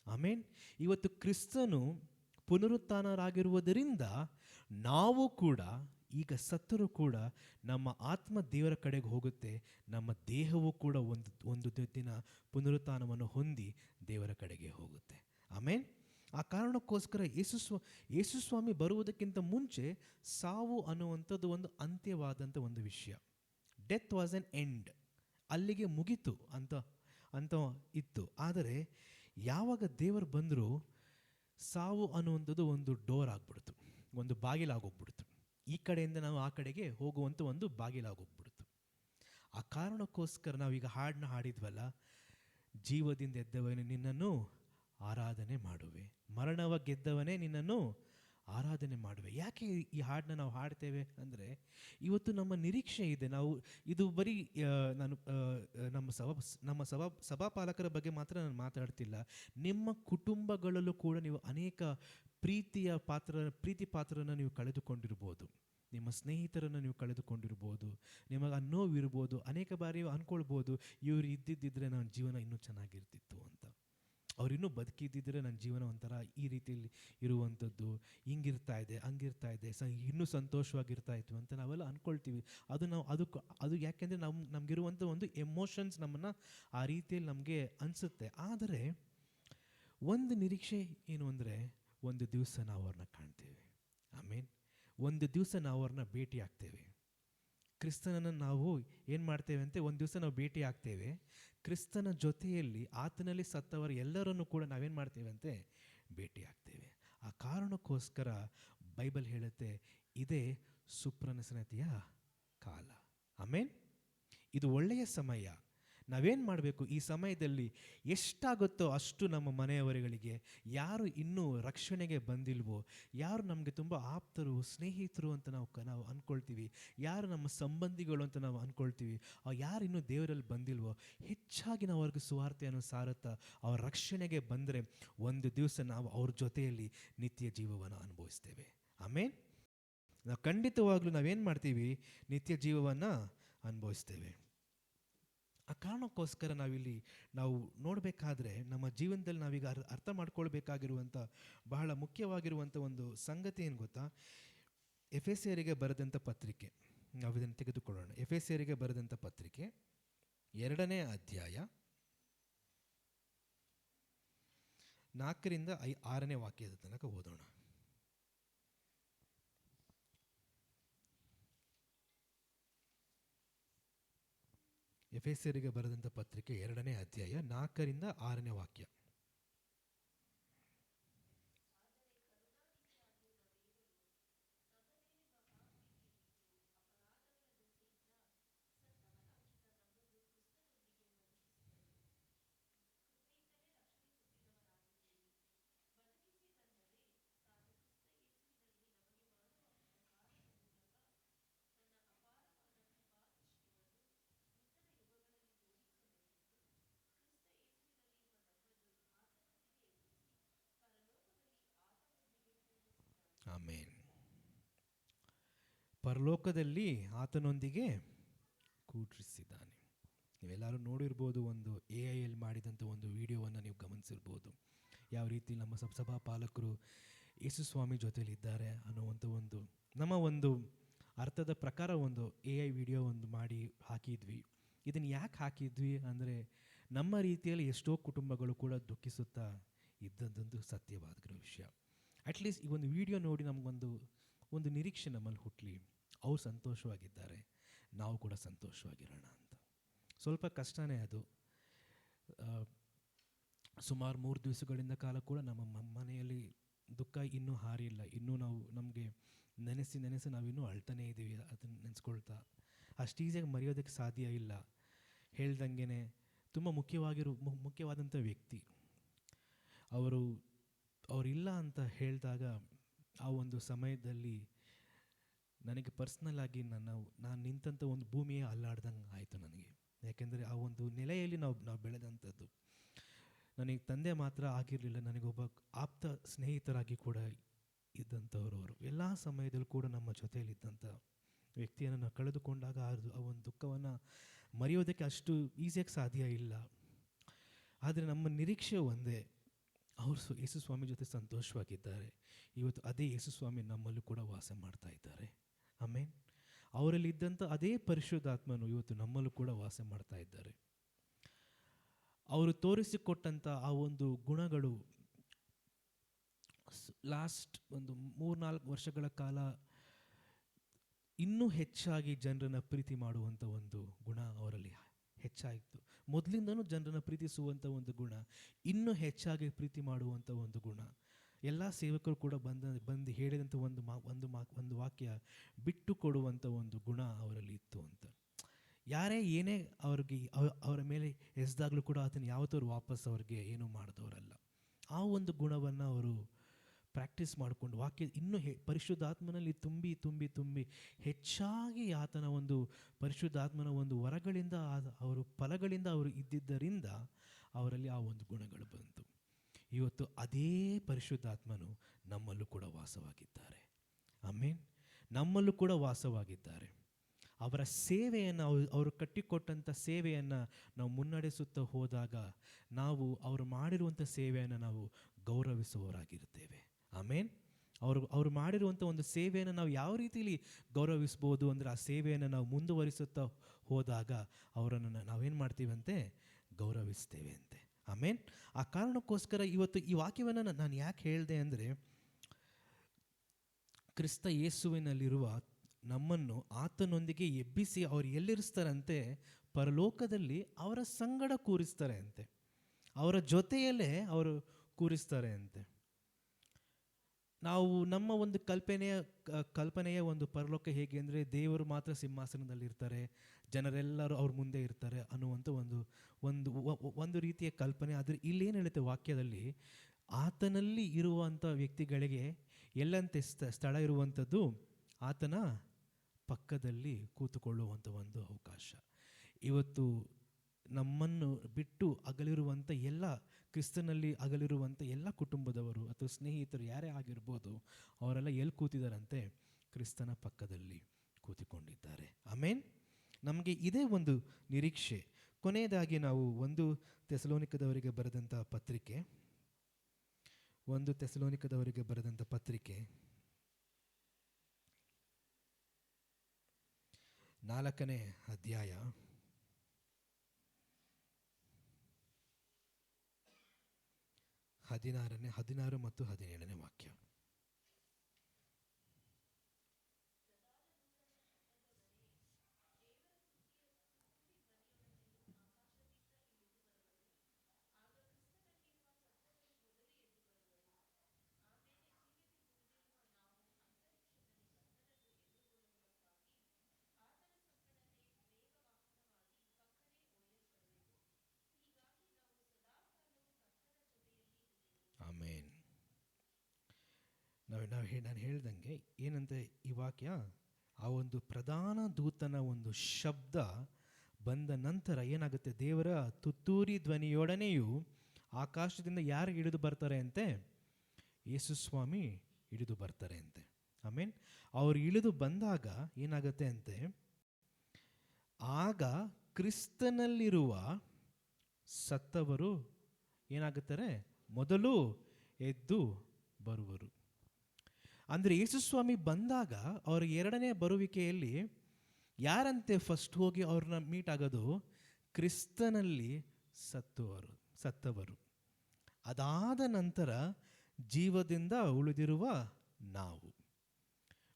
ಆಮೇನ್. ಇವತ್ತು ಕ್ರಿಸ್ತನು ಪುನರುತ್ಥಾನರಾಗಿರುವುದರಿಂದ ನಾವು ಕೂಡ ಈಗ ಸತ್ತರೂ ಕೂಡ ನಮ್ಮ ಆತ್ಮ ದೇವರ ಕಡೆಗೆ ಹೋಗುತ್ತೆ, ನಮ್ಮ ದೇಹವೂ ಕೂಡ ಒಂದು ದಿನ ಪುನರುತ್ಥಾನವನ್ನು ಹೊಂದಿ ದೇವರ ಕಡೆಗೆ ಹೋಗುತ್ತೆ. ಆಮೇನ್. ಆ ಕಾರಣಕ್ಕೋಸ್ಕರ ಯೇಸುಸ್ವಾಮಿ ಬರುವುದಕ್ಕಿಂತ ಮುಂಚೆ ಸಾವು ಅನ್ನುವಂಥದ್ದು ಒಂದು ಅಂತ್ಯವಾದಂಥ ಒಂದು ವಿಷಯ. ಡೆತ್ ವಾಸ್ ಎನ್ ಎಂಡ್, ಅಲ್ಲಿಗೆ ಮುಗೀತು ಅಂತ ಇತ್ತು. ಆದರೆ ಯಾವಾಗ ದೇವರು ಬಂದರೂ ಸಾವು ಅನ್ನುವಂಥದ್ದು ಒಂದು ಡೋರ್ ಆಗ್ಬಿಡ್ತು, ಒಂದು ಬಾಗಿಲಾಗೋಗ್ಬಿಡ್ತು. ಈ ಕಡೆಯಿಂದ ನಾವು ಆ ಕಡೆಗೆ ಹೋಗುವಂಥ ಒಂದು ಬಾಗಿಲಾಗೋಗ್ಬಿಡ್ತು. ಆ ಕಾರಣಕ್ಕೋಸ್ಕರ ನಾವೀಗ ಹಾಡನ್ನ ಹಾಡಿದ್ವಲ್ಲ, ಜೀವದಿಂದ ಎದ್ದವನೇ ನಿನ್ನನ್ನು ಆರಾಧನೆ ಮಾಡುವೆ, ಮರಣವ ಗೆದ್ದವನೇ ನಿನ್ನನ್ನು ಆರಾಧನೆ ಮಾಡುವೆ. ಯಾಕೆ ಈ ಹಾಡನ್ನ ನಾವು ಹಾಡ್ತೇವೆ ಅಂದರೆ, ಇವತ್ತು ನಮ್ಮ ನಿರೀಕ್ಷೆ ಇದೆ. ನಾವು ಇದು ಬರೀ ನಮ್ಮ ಸಭಾಪಾಲಕರ ಬಗ್ಗೆ ಮಾತ್ರ ನಾನು ಮಾತಾಡ್ತಿಲ್ಲ. ನಿಮ್ಮ ಕುಟುಂಬಗಳಲ್ಲೂ ಕೂಡ ನೀವು ಅನೇಕ ಪ್ರೀತಿ ಪಾತ್ರನ ನೀವು ಕಳೆದುಕೊಂಡಿರ್ಬೋದು, ನಿಮ್ಮ ಸ್ನೇಹಿತರನ್ನು ನೀವು ಕಳೆದುಕೊಂಡಿರ್ಬೋದು, ನಿಮಗೆ ನೋವಿರ್ಬೋದು. ಅನೇಕ ಬಾರಿ ಅಂದ್ಕೊಳ್ಬೋದು, ಇವರು ಇದ್ದಿದ್ದಿದ್ರೆ ನನ್ನ ಜೀವನ ಇನ್ನೂ ಚೆನ್ನಾಗಿರ್ತಿತ್ತು ಅಂತ, ಅವರಿನ್ನೂ ಬದುಕಿದ್ದಿದ್ರೆ ನನ್ನ ಜೀವನ ಒಂಥರ ಈ ರೀತಿಯಲ್ಲಿ ಇರುವಂಥದ್ದು, ಹಿಂಗಿರ್ತಾ ಇದೆ ಹಂಗಿರ್ತಾ ಇದೆ, ಇನ್ನೂ ಸಂತೋಷವಾಗಿರ್ತಾ ಇತ್ತು ಅಂತ ನಾವೆಲ್ಲ ಅಂದ್ಕೊಳ್ತೀವಿ. ಅದು ಯಾಕೆಂದರೆ ನಮಗಿರುವಂಥ ಒಂದು ಎಮೋಷನ್ಸ್ ನಮ್ಮನ್ನು ಆ ರೀತಿಯಲ್ಲಿ ನಮಗೆ ಅನಿಸುತ್ತೆ. ಆದರೆ ಒಂದು ನಿರೀಕ್ಷೆ ಏನು ಅಂದರೆ, ಒಂದು ದಿವಸ ನಾವು ಅವ್ರನ್ನ ಕಾಣ್ತೇವೆ. ಆಮೇನ್. ಒಂದು ದಿವಸ ನಾವು ಅವ್ರನ್ನ ಭೇಟಿ ಆಗ್ತೇವೆ. ಕ್ರಿಸ್ತನನ್ನು ನಾವು ಏನು ಮಾಡ್ತೇವೆ ಅಂತ, ಒಂದು ದಿವಸ ನಾವು ಭೇಟಿ ಆಗ್ತೇವೆ. ಕ್ರಿಸ್ತನ ಜೊತೆಯಲ್ಲಿ ಆತನಲ್ಲಿ ಸತ್ತವರು ಎಲ್ಲರನ್ನು ಕೂಡ ನಾವೇನು ಮಾಡ್ತೇವೆ ಅಂತೆ, ಭೇಟಿ ಆಗ್ತೇವೆ. ಆ ಕಾರಣಕ್ಕೋಸ್ಕರ ಬೈಬಲ್ ಹೇಳುತ್ತೆ, ಇದೇ ಸುಪ್ರಸನ್ನತೆಯ ಕಾಲ. ಆಮೇನ್. ಇದು ಒಳ್ಳೆಯ ಸಮಯ. ನಾವೇನು ಮಾಡಬೇಕು, ಈ ಸಮಯದಲ್ಲಿ ಎಷ್ಟಾಗುತ್ತೋ ಅಷ್ಟು ನಮ್ಮ ಮನೆಯವರುಗಳಿಗೆ, ಯಾರು ಇನ್ನೂ ರಕ್ಷಣೆಗೆ ಬಂದಿಲ್ವೋ, ಯಾರು ನಮಗೆ ತುಂಬ ಆಪ್ತರು ಸ್ನೇಹಿತರು ಅಂತ ನಾವು ಅಂದ್ಕೊಳ್ತೀವಿ, ಯಾರು ನಮ್ಮ ಸಂಬಂಧಿಗಳು ಅಂತ ನಾವು ಅಂದ್ಕೊಳ್ತೀವಿ, ಯಾರು ಇನ್ನೂ ದೇವರಲ್ಲಿ ಬಂದಿಲ್ವೋ, ಹೆಚ್ಚಾಗಿ ನಾವು ಅವ್ರಿಗೆ ಸುವಾರ್ತೆಯನ್ನು ಸಾರುತ್ತಾ ಅವ್ರ ರಕ್ಷಣೆಗೆ ಬಂದರೆ ಒಂದು ದಿವಸ ನಾವು ಅವ್ರ ಜೊತೆಯಲ್ಲಿ ನಿತ್ಯ ಜೀವವನ್ನು ಅನುಭವಿಸ್ತೇವೆ. ಆಮೇನ್. ನಾವು ಖಂಡಿತವಾಗ್ಲೂ ನಾವೇನು ಮಾಡ್ತೀವಿ, ನಿತ್ಯ ಜೀವವನ್ನು ಅನುಭವಿಸ್ತೇವೆ. ಆ ಕಾರಣಕ್ಕೋಸ್ಕರ ನಾವು ನೋಡಬೇಕಾದ್ರೆ, ನಮ್ಮ ಜೀವನದಲ್ಲಿ ನಾವೀಗ ಅರ್ಥ ಮಾಡ್ಕೊಳ್ಬೇಕಾಗಿರುವಂಥ ಬಹಳ ಮುಖ್ಯವಾಗಿರುವಂಥ ಒಂದು ಸಂಗತಿ ಏನು ಗೊತ್ತಾ, ಎಫೆಸರಿಗೆ ಬರೆದಂಥ ಪತ್ರಿಕೆ, ನಾವು ಇದನ್ನು ತೆಗೆದುಕೊಳ್ಳೋಣ. ಎಫೆಸರಿಗೆ ಬರೆದಂಥ ಪತ್ರಿಕೆ 2ನೇ ಅಧ್ಯಾಯ 4ರಿಂದ 6ನೇ ವಾಕ್ಯದ ತನಕ ಓದೋಣ. ಎಫೆಸರಿಗೆ ಬರೆದಂಥ ಪತ್ರಿಕೆ 2ನೇ ಅಧ್ಯಾಯ 4ರಿಂದ 6ನೇ ವಾಕ್ಯ. ಆಮೇನ್. ಪರಲೋಕದಲ್ಲಿ ಆತನೊಂದಿಗೆ ಕೂಡಿಸಿದ್ದಾನೆ. ನೀವೆಲ್ಲರೂ ನೋಡಿರ್ಬೋದು, ಒಂದು AI ಮಾಡಿದಂಥ ಒಂದು ವಿಡಿಯೋವನ್ನು ನೀವು ಗಮನಿಸಿರ್ಬೋದು. ಯಾವ ರೀತಿ ನಮ್ಮ ಸಭಾಪಾಲಕರು ಯೇಸುಸ್ವಾಮಿ ಜೊತೆಲಿದ್ದಾರೆ ಅನ್ನುವಂಥ ನಮ್ಮ ಒಂದು ಅರ್ಥದ ಪ್ರಕಾರ ಒಂದು AI ವಿಡಿಯೋ ಮಾಡಿ ಹಾಕಿದ್ವಿ. ಇದನ್ನು ಯಾಕೆ ಹಾಕಿದ್ವಿ ಅಂದರೆ, ನಮ್ಮ ರೀತಿಯಲ್ಲಿ ಎಷ್ಟೋ ಕುಟುಂಬಗಳು ಕೂಡ ದುಃಖಿಸುತ್ತಾ ಇದ್ದಂಥದ್ದು ಸತ್ಯವಾದ ವಿಷಯ. ಅಟ್ಲೀಸ್ಟ್ ಈ ಒಂದು ವಿಡಿಯೋ ನೋಡಿ ನಮಗೊಂದು ನಿರೀಕ್ಷೆ ನಮ್ಮಲ್ಲಿ ಹುಟ್ಟಲಿ, ಅವ್ರು ಸಂತೋಷವಾಗಿದ್ದಾರೆ, ನಾವು ಕೂಡ ಸಂತೋಷವಾಗಿರೋಣ ಅಂತ. ಸ್ವಲ್ಪ ಕಷ್ಟನೇ ಅದು. ಸುಮಾರು 3 ದಿವಸಗಳಿಂದ ಕಾಲ ಕೂಡ ನಮ್ಮ ಮನೆಯಲ್ಲಿ ದುಃಖ ಇನ್ನೂ ಹಾರಿಲ್ಲ. ಇನ್ನೂ ನಮಗೆ ನೆನೆಸಿ ನಾವಿನ್ನೂ ಅಳ್ತಾನೇ ಇದ್ದೀವಿ. ಅದನ್ನು ನೆನೆಸ್ಕೊಳ್ತಾ ಅಷ್ಟು ಈಸಿಯಾಗಿ ಮರೆಯೋದಕ್ಕೆ ಸಾಧ್ಯ ಇಲ್ಲ. ಹೇಳ್ದಂಗೆ ತುಂಬ ಮುಖ್ಯವಾದಂಥ ವ್ಯಕ್ತಿ ಅವರಿಲ್ಲ ಅಂತ ಹೇಳಿದಾಗ, ಆ ಒಂದು ಸಮಯದಲ್ಲಿ ನನಗೆ ಪರ್ಸ್ನಲ್ ಆಗಿ ನಾನು ನಿಂತಂಥ ಒಂದು ಭೂಮಿಯೇ ಅಲ್ಲಾಡ್ದಂಗೆ ಆಯಿತು ನನಗೆ. ಯಾಕೆಂದರೆ ಆ ಒಂದು ನೆಲೆಯಲ್ಲಿ ನಾವು ಬೆಳೆದಂಥದ್ದು. ನನಗೆ ತಂದೆ ಮಾತ್ರ ಆಗಿರಲಿಲ್ಲ, ನನಗೊಬ್ಬ ಆಪ್ತ ಸ್ನೇಹಿತರಾಗಿ ಕೂಡ ಇದ್ದಂಥವ್ರು ಅವರು. ಎಲ್ಲ ಸಮಯದಲ್ಲೂ ಕೂಡ ನಮ್ಮ ಜೊತೆಯಲ್ಲಿದ್ದಂಥ ವ್ಯಕ್ತಿಯನ್ನು ನಾವು ಕಳೆದುಕೊಂಡಾಗ ಆ ಒಂದು ದುಃಖವನ್ನು ಮರೆಯೋದಕ್ಕೆ ಅಷ್ಟು ಈಸಿಯಾಗಿ ಸಾಧ್ಯ ಇಲ್ಲ. ಆದರೆ ನಮ್ಮ ನಿರೀಕ್ಷೆ ಒಂದೇ, ಅವರು ಯೇಸು ಸ್ವಾಮಿ ಜೊತೆ ಸಂತೋಷವಾಗಿದ್ದಾರೆ. ಇವತ್ತು ಅದೇ ಯೇಸು ಸ್ವಾಮಿ ನಮ್ಮಲ್ಲೂ ಕೂಡ ವಾಸ ಮಾಡ್ತಾ ಇದ್ದಾರೆ. ಆಮೇನ್. ಅವರಲ್ಲಿದ್ದಂಥ ಅದೇ ಪರಿಶುದ್ಧಾತ್ಮನು ಇವತ್ತು ನಮ್ಮಲ್ಲೂ ಕೂಡ ವಾಸ ಮಾಡ್ತಾ ಇದ್ದಾರೆ. ಅವರು ತೋರಿಸಿಕೊಟ್ಟಂಥ ಆ ಒಂದು ಗುಣಗಳು ಲಾಸ್ಟ್ ಒಂದು 3-4 ವರ್ಷಗಳ ಕಾಲ ಇನ್ನೂ ಹೆಚ್ಚಾಗಿ ಜನರನ್ನು ಪ್ರೀತಿ ಮಾಡುವಂಥ ಒಂದು ಗುಣ ಅವರಲ್ಲಿ ಹೆಚ್ಚಾಯಿತು. ಮೊದಲಿಂದನೂ ಜನರನ್ನು ಪ್ರೀತಿಸುವಂಥ ಒಂದು ಗುಣ, ಇನ್ನೂ ಹೆಚ್ಚಾಗಿ ಪ್ರೀತಿ ಮಾಡುವಂಥ ಒಂದು ಗುಣ. ಎಲ್ಲ ಸೇವಕರು ಕೂಡ ಬಂದು ಹೇಳಿದಂಥ ಒಂದು ವಾಕ್ಯ, ಬಿಟ್ಟು ಕೊಡುವಂಥ ಒಂದು ಗುಣ ಅವರಲ್ಲಿ ಇತ್ತು ಅಂತ. ಯಾರೇ ಏನೇ ಅವ್ರಿಗೆ ಅವರ ಮೇಲೆ ಎಸ್ದಾಗಲೂ ಕೂಡ ಅದನ್ನು ಯಾವತ್ತೂ ವಾಪಸ್ ಅವ್ರಿಗೆ ಏನೂ ಮಾಡಿದವರಲ್ಲ. ಆ ಒಂದು ಗುಣವನ್ನು ಅವರು ಪ್ರಾಕ್ಟೀಸ್ ಮಾಡಿಕೊಂಡು ವಾಕ್ಯ ಇನ್ನೂ ಪರಿಶುದ್ಧಾತ್ಮನಲ್ಲಿ ತುಂಬಿ ತುಂಬಿ ತುಂಬಿ ಹೆಚ್ಚಾಗಿ ಆತನ ಒಂದು ಪರಿಶುದ್ಧಾತ್ಮನ ಒಂದು ವರಗಳಿಂದ ಅವರು ಫಲಗಳಿಂದ ಅವರು ಇದ್ದಿದ್ದರಿಂದ ಅವರಲ್ಲಿ ಆ ಒಂದು ಗುಣಗಳು ಬಂತು. ಇವತ್ತು ಅದೇ ಪರಿಶುದ್ಧಾತ್ಮನು ನಮ್ಮಲ್ಲೂ ಕೂಡ ವಾಸವಾಗಿದ್ದಾರೆ. ಆಮೇನ್. ನಮ್ಮಲ್ಲೂ ಕೂಡ ವಾಸವಾಗಿದ್ದಾರೆ. ಅವರ ಸೇವೆಯನ್ನು ಅವರು ಕಟ್ಟಿಕೊಟ್ಟಂಥ ಸೇವೆಯನ್ನು ನಾವು ಮುನ್ನಡೆಸುತ್ತಾ ಹೋದಾಗ ಅವರು ಮಾಡಿರುವಂಥ ಸೇವೆಯನ್ನು ನಾವು ಗೌರವಿಸುವವರಾಗಿರುತ್ತೇವೆ. ಆಮೇನ್. ಅವರು ಮಾಡಿರುವಂಥ ಒಂದು ಸೇವೆಯನ್ನು ನಾವು ಯಾವ ರೀತಿಯಲ್ಲಿ ಗೌರವಿಸ್ಬೋದು ಅಂದರೆ, ಆ ಸೇವೆಯನ್ನು ನಾವು ಮುಂದುವರಿಸುತ್ತಾ ಹೋದಾಗ ಅವರನ್ನು ನಾವೇನು ಮಾಡ್ತೀವಂತೆ, ಗೌರವಿಸ್ತೇವೆ ಅಂತೆ. ಆಮೇನ್. ಆ ಕಾರಣಕ್ಕೋಸ್ಕರ ಇವತ್ತು ಈ ವಾಕ್ಯವನ್ನು ನಾನು ಯಾಕೆ ಹೇಳಿದೆ ಅಂದರೆ, ಕ್ರಿಸ್ತ ಯೇಸುವಿನಲ್ಲಿರುವ ನಮ್ಮನ್ನು ಆತನೊಂದಿಗೆ ಎಬ್ಬಿಸಿ ಅವರು ಎಲ್ಲಿರಿಸ್ತಾರಂತೆ, ಪರಲೋಕದಲ್ಲಿ ಅವರ ಸಂಗಡ ಕೂರಿಸ್ತಾರೆ ಅಂತೆ. ಅವರ ಜೊತೆಯಲ್ಲೇ ಅವರು ಕೂರಿಸ್ತಾರೆ ಅಂತೆ. ನಾವು ನಮ್ಮ ಒಂದು ಕಲ್ಪನೆಯ ಒಂದು ಪರಲೋಕ ಹೇಗೆ ಅಂದರೆ, ದೇವರು ಮಾತ್ರ ಸಿಂಹಾಸನದಲ್ಲಿರ್ತಾರೆ, ಜನರೆಲ್ಲರೂ ಅವ್ರ ಮುಂದೆ ಇರ್ತಾರೆ ಅನ್ನುವಂಥ ಒಂದು ರೀತಿಯ ಕಲ್ಪನೆ. ಆದರೆ ಇಲ್ಲೇನು ಹೇಳುತ್ತೆ ವಾಕ್ಯದಲ್ಲಿ, ಆತನಲ್ಲಿ ಇರುವಂಥ ವ್ಯಕ್ತಿಗಳಿಗೆ ಎಲ್ಲಂತೆ ಸ್ಥಳ ಇರುವಂಥದ್ದು ಆತನ ಪಕ್ಕದಲ್ಲಿ ಕೂತುಕೊಳ್ಳುವಂಥ ಒಂದು ಅವಕಾಶ. ಇವತ್ತು ನಮ್ಮನ್ನು ಬಿಟ್ಟು ಅಗಲಿರುವಂಥ ಎಲ್ಲ ಕ್ರಿಸ್ತನಲ್ಲಿ ಅಗಲಿರುವಂಥ ಎಲ್ಲ ಕುಟುಂಬದವರು ಅಥವಾ ಸ್ನೇಹಿತರು ಯಾರೇ ಆಗಿರ್ಬೋದು, ಅವರೆಲ್ಲ ಎಲ್ಲಿ ಕೂತಿದ್ದಾರಂತೆ, ಕ್ರಿಸ್ತನ ಪಕ್ಕದಲ್ಲಿ ಕೂತಿಕೊಂಡಿದ್ದಾರೆ. ಆಮೇನ್. ನಮಗೆ ಇದೇ ಒಂದು ನಿರೀಕ್ಷೆ. ಕೊನೆಯದಾಗಿ ನಾವು 1 ಥೆಸಲೋನಿಕದವರಿಗೆ ಬರೆದಂಥ ಪತ್ರಿಕೆ 4ನೇ ಅಧ್ಯಾಯ 16 ಮತ್ತು 17ನೇ ವಾಕ್ಯ. ಆಮೇನ್. ನಾನು ಹೇಳ್ದಂಗೆ ಏನಂತ ಈ ವಾಕ್ಯ, ಆ ಒಂದು ಪ್ರಧಾನ ದೂತನ ಒಂದು ಶಬ್ದ ಬಂದ ನಂತರ ಏನಾಗುತ್ತೆ, ದೇವರ ತುತ್ತೂರಿ ಧ್ವನಿಯೊಡನೆಯೂ ಆಕಾಶದಿಂದ ಯಾರು ಇಳಿದು ಬರ್ತಾರೆ ಅಂತೆ, ಯೇಸು ಸ್ವಾಮಿ ಇಳಿದು ಬರ್ತಾರೆ ಅಂತೆ. ಆಮೇನ್. ಅವರು ಇಳಿದು ಬಂದಾಗ ಏನಾಗುತ್ತೆ ಅಂತೆ, ಆಗ ಕ್ರಿಸ್ತನಲ್ಲಿರುವ ಸತ್ತವರು ಏನಾಗುತ್ತಾರೆ, ಮೊದಲು ಎದ್ದು ಬರುವರು. ಅಂದರೆ ಯೇಸುಸ್ವಾಮಿ ಬಂದಾಗ ಅವರ 2ನೇ ಬರುವಿಕೆಯಲ್ಲಿ ಯಾರಂತೆ ಫಸ್ಟ್ ಹೋಗಿ ಅವ್ರನ್ನ ಮೀಟ್ ಆಗೋದು, ಕ್ರಿಸ್ತನಲ್ಲಿ ಸತ್ತವರು. ಅದಾದ ನಂತರ ಜೀವದಿಂದ ಉಳಿದಿರುವ ನಾವು,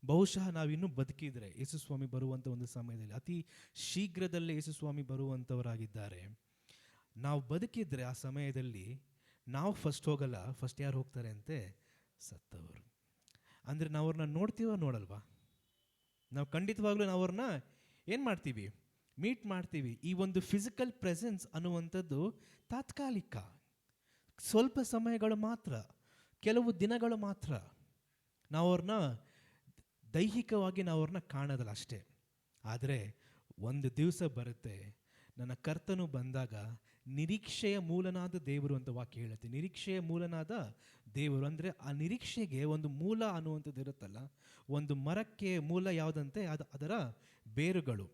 ಬಹುಶಃ ನಾವಿನ್ನೂ ಬದುಕಿದ್ರೆ ಯೇಸುಸ್ವಾಮಿ ಬರುವಂಥ ಒಂದು ಸಮಯದಲ್ಲಿ, ಅತಿ ಶೀಘ್ರದಲ್ಲೇ ಯೇಸುಸ್ವಾಮಿ ಬರುವಂಥವರಾಗಿದ್ದಾರೆ. ನಾವು ಬದುಕಿದ್ರೆ ಆ ಸಮಯದಲ್ಲಿ ನಾವು ಫಸ್ಟ್ ಹೋಗಲ್ಲ, ಫಸ್ಟ್ ಯಾರು ಹೋಗ್ತಾರೆ ಅಂತೆ, ಸತ್ತವರು. ಅಂದರೆ ನಾವು ಅವ್ರನ್ನ ನೋಡ್ತೀವೋ ನೋಡಲ್ವಾ? ನಾವು ಖಂಡಿತವಾಗ್ಲೂ ನಾವು ಅವ್ರನ್ನ ಏನು ಮಾಡ್ತೀವಿ, ಮೀಟ್ ಮಾಡ್ತೀವಿ. ಈ ಒಂದು ಫಿಸಿಕಲ್ ಪ್ರೆಸೆನ್ಸ್ ಅನ್ನುವಂಥದ್ದು ತಾತ್ಕಾಲಿಕ, ಸ್ವಲ್ಪ ಸಮಯಗಳು ಮಾತ್ರ, ಕೆಲವು ದಿನಗಳು ಮಾತ್ರ. ನಾವು ಅವ್ರನ್ನ ದೈಹಿಕವಾಗಿ ನಾವು ಅವ್ರನ್ನ ಕಾಣೋದಲ್ಲ ಅಷ್ಟೇ. ಆದರೆ ಒಂದು ದಿವಸ ಬರುತ್ತೆ, ನನ್ನ ಕರ್ತನು ಬಂದಾಗ ನಿರೀಕ್ಷೆಯ ಮೂಲನಾದ ದೇವರು ಅಂತ ವಾಕ್ಯ ಹೇಳುತ್ತೆ. ನಿರೀಕ್ಷೆಯ ಮೂಲನಾದ ದೇವರು ಅಂದರೆ ಆ ನಿರೀಕ್ಷೆಗೆ ಒಂದು ಮೂಲ ಅನ್ನುವಂಥದ್ದು ಇರುತ್ತಲ್ಲ, ಒಂದು ಮರಕ್ಕೆ ಮೂಲ ಯಾವುದಂತೆ ಅದರ ಬೇರುಗಳು.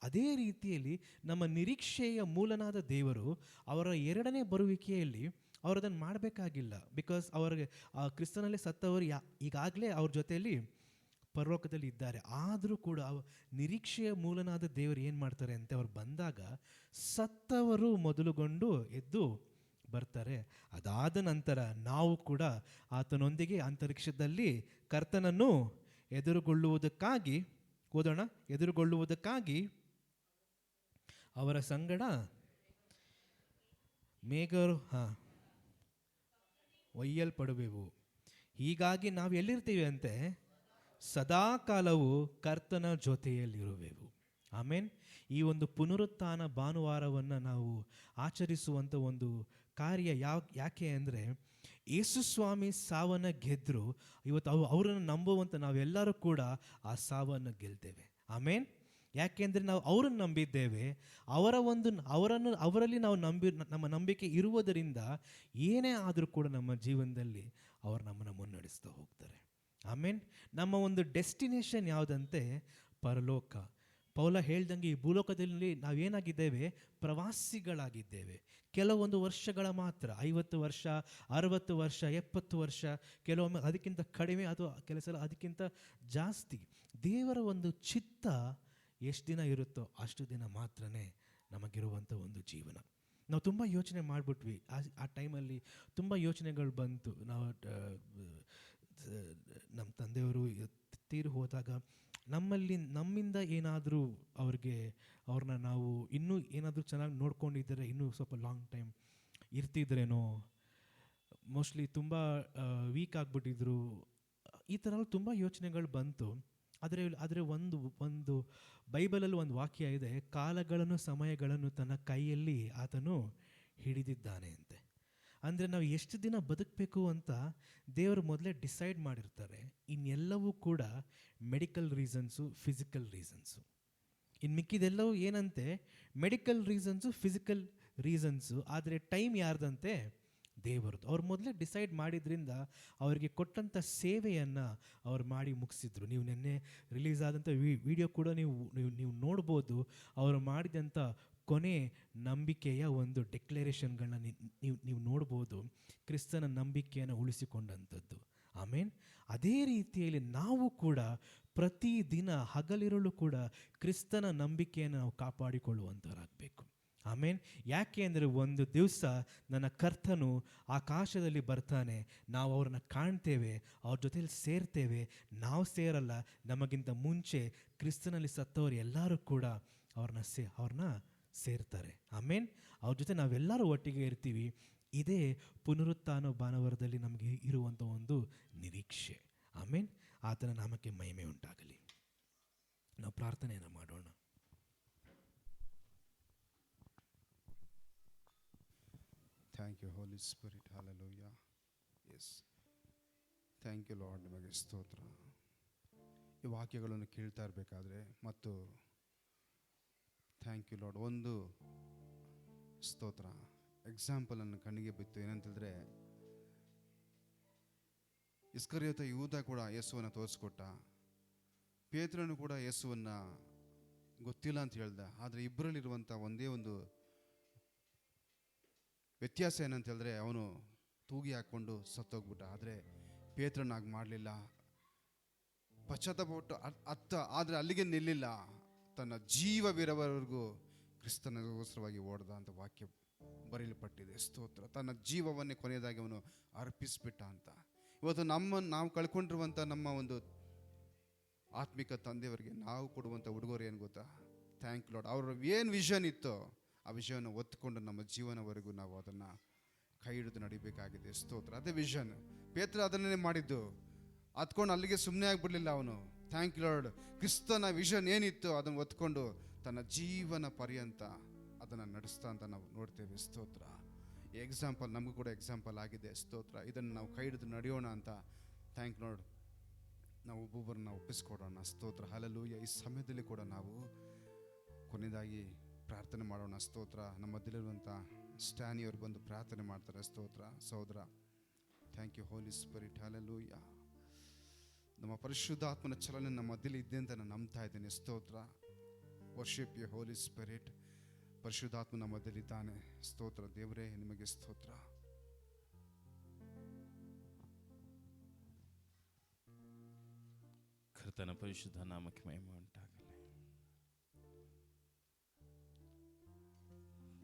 ಅದೇ ರೀತಿಯಲ್ಲಿ ನಮ್ಮ ನಿರೀಕ್ಷೆಯ ಮೂಲನಾದ ದೇವರು ಅವರ 2ನೇ ಬರುವಿಕೆಯಲ್ಲಿ ಅವ್ರು ಅದನ್ನು ಮಾಡಬೇಕಾಗಿಲ್ಲ. ಬಿಕಾಸ್ ಅವ್ರಿಗೆ ಕ್ರಿಸ್ತನಲ್ಲಿ ಸತ್ತವರು ಈಗಾಗಲೇ ಅವ್ರ ಜೊತೆಯಲ್ಲಿ ಪರಲೋಕದಲ್ಲಿ ಇದ್ದಾರೆ. ಆದರೂ ಕೂಡ ನಿರೀಕ್ಷೆಯ ಮೂಲನಾದ ದೇವರು ಏನು ಮಾಡ್ತಾರೆ ಅಂತ ಅವ್ರು ಬಂದಾಗ ಸತ್ತವರು ಮೊದಲುಗೊಂಡು ಎದ್ದು ಬರ್ತಾರೆ. ಅದಾದ ನಂತರ ನಾವು ಕೂಡ ಆತನೊಂದಿಗೆ ಅಂತರಿಕ್ಷದಲ್ಲಿ ಕರ್ತನನ್ನು ಎದುರುಗೊಳ್ಳುವುದಕ್ಕಾಗಿ ಓದೋಣ. ಎದುರುಗೊಳ್ಳುವುದಕ್ಕಾಗಿ ಅವರ ಸಂಗಡ ಮೇಘರು ಒಯ್ಯಲ್ಪಡುವೆವು. ಹೀಗಾಗಿ ನಾವು ಎಲ್ಲಿರ್ತೀವಿ ಅಂತೆ? ಸದಾಕಾಲವು ಕರ್ತನ ಜೊತೆಯಲ್ಲಿರುವೆವು. ಆಮೇನ್. ಈ ಒಂದು ಪುನರುತ್ಥಾನ ಭಾನುವಾರವನ್ನು ನಾವು ಆಚರಿಸುವಂಥ ಒಂದು ಕಾರ್ಯ ಯಾಕೆ ಅಂದರೆ ಯೇಸು ಸ್ವಾಮಿ ಸಾವನ್ನು ಗೆದ್ದರು. ಇವತ್ತು ಅವರನ್ನು ನಂಬುವಂಥ ನಾವೆಲ್ಲರೂ ಕೂಡ ಆ ಸಾವನ್ನು ಗೆಲ್ತೇವೆ. ಆಮೇನ್. ಯಾಕೆಂದರೆ ನಾವು ಅವರನ್ನು ನಂಬಿದ್ದೇವೆ. ಅವರಲ್ಲಿ ನಾವು ನಮ್ಮ ನಂಬಿಕೆ ಇರುವುದರಿಂದ ಏನೇ ಆದರೂ ಕೂಡ ನಮ್ಮ ಜೀವನದಲ್ಲಿ ಅವರು ನಮ್ಮನ್ನು ಮುನ್ನಡೆಸ್ತಾ ಹೋಗ್ತಾರೆ. ಆಮೇನ್. ನಮ್ಮ ಒಂದು ಡೆಸ್ಟಿನೇಷನ್ ಯಾವುದಂತೆ? ಪರಲೋಕ. ಪೌಲ ಹೇಳ್ದಂಗೆ ಈ ಭೂಲೋಕದಲ್ಲಿ ನಾವೇನಾಗಿದ್ದೇವೆ? ಪ್ರವಾಸಿಗಳಾಗಿದ್ದೇವೆ. ಕೆಲವೊಂದು ವರ್ಷಗಳ ಮಾತ್ರ, 50 ವರ್ಷ, 60 ವರ್ಷ, 70 ವರ್ಷ, ಕೆಲವೊಮ್ಮೆ ಅದಕ್ಕಿಂತ ಕಡಿಮೆ, ಅದು ಕೆಲವು ಸಲ ಅದಕ್ಕಿಂತ ಜಾಸ್ತಿ. ದೇವರ ಒಂದು ಚಿತ್ತ ಎಷ್ಟು ದಿನ ಇರುತ್ತೋ ಅಷ್ಟು ದಿನ ಮಾತ್ರನೇ ನಮಗಿರುವಂಥ ಒಂದು ಜೀವನ. ನಾವು ತುಂಬ ಯೋಚನೆ ಮಾಡಿಬಿಟ್ವಿ. ಆ ಟೈಮಲ್ಲಿ ತುಂಬ ಯೋಚನೆಗಳು ಬಂತು. ನಾವು ನಮ್ಮ ತಂದೆಯವರು ತೀರಿ ಹೋದಾಗ ನಮ್ಮಿಂದ ಏನಾದರೂ ಅವ್ರನ್ನ ನಾವು ಇನ್ನೂ ಏನಾದರೂ ಚೆನ್ನಾಗಿ ನೋಡ್ಕೊಂಡಿದ್ದರೆ ಇನ್ನೂ ಸ್ವಲ್ಪ ಲಾಂಗ್ ಟೈಮ್ ಇರ್ತಿದ್ರೇನೋ, ಮೋಸ್ಟ್ಲಿ ತುಂಬ ವೀಕ್ ಆಗಿಬಿಟ್ಟಿದ್ರು. ಈ ಥರ ತುಂಬ ಯೋಚನೆಗಳು ಬಂತು. ಆದರೆ ಒಂದು ಬೈಬಲಲ್ಲಿ ಒಂದು ವಾಕ್ಯ ಇದೆ, ಕಾಲಗಳನ್ನು ಸಮಯಗಳನ್ನು ತನ್ನ ಕೈಯಲ್ಲಿ ಆತನು ಹಿಡಿದಿದ್ದಾನೆ ಅಂತೆ. ಅಂದರೆ ನಾವು ಎಷ್ಟು ದಿನ ಬದುಕಬೇಕು ಅಂತ ದೇವರು ಮೊದಲೇ ಡಿಸೈಡ್ ಮಾಡಿರ್ತಾರೆ. ಇನ್ನೆಲ್ಲವೂ ಕೂಡ ಮೆಡಿಕಲ್ ರೀಸನ್ಸು, ಫಿಸಿಕಲ್ ರೀಸನ್ಸು. ಇನ್ನು ಮಿಕ್ಕಿದೆಲ್ಲವೂ ಏನಂತೆ? Medical reasons, physical reasons. ಆದರೆ ಟೈಮ್ ಯಾರ್ದಂತೆ? ದೇವರದು. ಅವ್ರು ಮೊದಲೇ ಡಿಸೈಡ್ ಮಾಡಿದ್ರಿಂದ ಅವರಿಗೆ ಕೊಟ್ಟಂಥ ಸೇವೆಯನ್ನು ಅವ್ರು ಮಾಡಿ ಮುಗಿಸಿದ್ರು. ನೀವು ನಿನ್ನೆ ರಿಲೀಸ್ ಆದಂಥ ವಿಡಿಯೋ ಕೂಡ ನೀವು ನೋಡ್ಬೋದು. ಅವರು ಮಾಡಿದಂಥ ಕೊನೆ ನಂಬಿಕೆಯ ಒಂದು ಡೆಕ್ಲರೇಷನ್ಗಳನ್ನ ನೀವು ನೋಡ್ಬೋದು. ಕ್ರಿಸ್ತನ ನಂಬಿಕೆಯನ್ನು ಉಳಿಸಿಕೊಂಡಂಥದ್ದು. ಆಮೇನ್. ಅದೇ ರೀತಿಯಲ್ಲಿ ನಾವು ಕೂಡ ಪ್ರತಿದಿನ ಹಗಲಿರುಳು ಕೂಡ ಕ್ರಿಸ್ತನ ನಂಬಿಕೆಯನ್ನು ನಾವು ಕಾಪಾಡಿಕೊಳ್ಳುವಂಥವರಾಗಬೇಕು. ಆಮೇನ್. ಯಾಕೆ ಅಂದರೆ ಒಂದು ದಿವಸ ನನ್ನ ಕರ್ತನು ಆಕಾಶದಲ್ಲಿ ಬರ್ತಾನೆ, ನಾವು ಅವ್ರನ್ನ ಕಾಣ್ತೇವೆ, ಅವ್ರ ಜೊತೆಲಿ ಸೇರ್ತೇವೆ. ನಾವು ಸೇರಲ್ಲ, ನಮಗಿಂತ ಮುಂಚೆ ಕ್ರಿಸ್ತನಲ್ಲಿ ಸತ್ತವರು ಎಲ್ಲರೂ ಕೂಡ ಅವ್ರನ್ನ ಸೇರ್ತಾರೆ. ಆಮೇನ್. ಅವ್ರ ಜೊತೆ ನಾವೆಲ್ಲರೂ ಒಟ್ಟಿಗೆ ಇರ್ತೀವಿ. ಇದೇ ಪುನರುತ್ಥಾನ ಭಾನುವಾರದಲ್ಲಿ ನಮಗೆ ಇರುವಂಥ ಒಂದು ನಿರೀಕ್ಷೆ. ಆಮೇನ್. ಆತನ ನಾಮಕ್ಕೆ ಮಹಿಮೆ ಉಂಟಾಗಲಿ. ನಾವು ಪ್ರಾರ್ಥನೆಯನ್ನು ಮಾಡೋಣ. Thank you Holi spirit. Hallelujah. Yes, thank you lord. ನಿಮಗೆ ಸ್ತೋತ್ರ. ಈ ವಾಕ್ಯಗಳನ್ನು ಕೇಳ್ತಾ ಇರಬೇಕಾದ್ರೆ ಮತ್ತು ಥ್ಯಾಂಕ್ ಯು ಲಾರ್ಡ್, ಒಂದು ಸ್ತೋತ್ರ ಎಕ್ಸಾಂಪಲನ್ನು ಕಣ್ಣಿಗೆ ಬಿತ್ತು. ಏನಂತಂದರೆ, ಇಸ್ಕರಿಯೋತ ಯೂದ ಕೂಡ ಯೇಸುವನ್ನು ತೋರಿಸ್ಕೊಟ್ಟ. ಪೇತ್ರನು ಕೂಡ ಯೇಸುವನ್ನು ಗೊತ್ತಿಲ್ಲ ಅಂತ ಹೇಳ್ದ. ಆದರೆ ಇಬ್ಬರಲ್ಲಿರುವಂಥ ಒಂದೇ ಒಂದು ವ್ಯತ್ಯಾಸ ಏನಂತ ಹೇಳಿದ್ರೆ, ಅವನು ತೂಗಿ ಹಾಕ್ಕೊಂಡು ಸತ್ತೋಗ್ಬಿಟ್ಟ. ಆದರೆ ಪೇತ್ರನಾಗಿ ಮಾಡಲಿಲ್ಲ. ಪಶ್ಚಾತ್ತಾಪಟ್ಟು ಆದರೆ ಅಲ್ಲಿಗೆ ನಿಲ್ಲಿಲ್ಲ. ತನ್ನ ಜೀವವಿರುವವರೆಗೂ ಕ್ರಿಸ್ತನಿಗೋಸ್ಕರವಾಗಿ ಓಡ್ದ ಅಂತ ವಾಕ್ಯ ಬರೆಯಲ್ಪಟ್ಟಿದೆ. ಸ್ತೋತ್ರ. ತನ್ನ ಜೀವವನ್ನೇ ಕೊನೆಯದಾಗಿ ಅವನು ಅರ್ಪಿಸ್ಬಿಟ್ಟ ಅಂತ. ಇವತ್ತು ನಾವು ಕಳ್ಕೊಂಡಿರುವಂಥ ನಮ್ಮ ಒಂದು ಆತ್ಮಿಕ ತಂದೆಯವರಿಗೆ ನಾವು ಕೊಡುವಂಥ ಉಡುಗೊರೆ ಏನು ಗೊತ್ತಾ? Thank lord. ಅವ್ರ ಏನು ವಿಷನ್ ಇತ್ತೋ ಆ ವಿಷಯವನ್ನು ಒತ್ತುಕೊಂಡು ನಮ್ಮ ಜೀವನವರೆಗೂ ನಾವು ಅದನ್ನು ಕೈ ಹಿಡಿದು ನಡಿಬೇಕಾಗಿದೆ. ಸ್ತೋತ್ರ. ಅದೇ ವಿಷನ್. ಪೇತ್ರ ಅದನ್ನೇ ಮಾಡಿದ್ದು. ಹತ್ಕೊಂಡು ಅಲ್ಲಿಗೆ ಸುಮ್ಮನೆ ಆಗಿಬಿಡಲಿಲ್ಲ ಅವನು. Thank lord. ಕ್ರಿಸ್ತನ ವಿಷನ್ ಏನಿತ್ತು ಅದನ್ನು ಒತ್ಕೊಂಡು ತನ್ನ ಜೀವನ ಪರ್ಯಂತ ಅದನ್ನು ನಡೆಸ್ತಾ ಅಂತ ನಾವು ನೋಡ್ತೇವೆ. ಸ್ತೋತ್ರ. ಈ ಎಕ್ಸಾಂಪಲ್ ನಮಗೂ ಕೂಡ ಎಕ್ಸಾಂಪಲ್ ಆಗಿದೆ. ಸ್ತೋತ್ರ. ಇದನ್ನು ನಾವು ಕೈ ಹಿಡಿದು ನಡೆಯೋಣ ಅಂತ ಥ್ಯಾಂಕ್ ಲಾರ್ಡ್ ನಾವು ಒಬ್ಬೊಬ್ಬರನ್ನ ಒಪ್ಪಿಸ್ಕೊಡೋಣ. ಸ್ತೋತ್ರ. ಹಲ್ಲೆಲೂಯಾ. ಈ ಸಮಯದಲ್ಲಿ ಕೂಡ ನಾವು ಕೊನೆಯದಾಗಿ ಪ್ರಾರ್ಥನೆ ಮಾಡೋಣ. ಸ್ತೋತ್ರ. ನಮ್ಮ ಮಧ್ಯದಲ್ಲಿರುವಂಥ ಸ್ಟ್ಯಾನಿಯವರು ಬಂದು ಪ್ರಾರ್ಥನೆ ಮಾಡ್ತಾರೆ. ಸ್ತೋತ್ರ. ಸಹೋದರ, thank you Holi spirit. Hallelujah. ನಮ್ಮ ಪರಿಶುದ್ಧಾತ್ಮನ ಚಲನೆ ನಮ್ಮ ಮಧ್ಯದಲ್ಲಿ ಇದ್ದೆ ಅಂತ ನಾನು ನಂಬ್ತಾ ಇದ್ದೇನೆ. ಸ್ತೋತ್ರ. Worship you Holi Spirit. ಪರಿಶುದ್ಧಾತ್ಮ ನಮ್ಮ ಮಧ್ಯದಲ್ಲಿದ್ದಾನೆ. ಸ್ತೋತ್ರ. ದೇವರೇ ನಿಮಗೆ ಸ್ತೋತ್ರ. ಕರ್ತನ ಪರಿಶುದ್ಧ ನಾಮಕ್ಕೆ ಮಹಿಮೆ ಉಂಟಾಗಲಿ.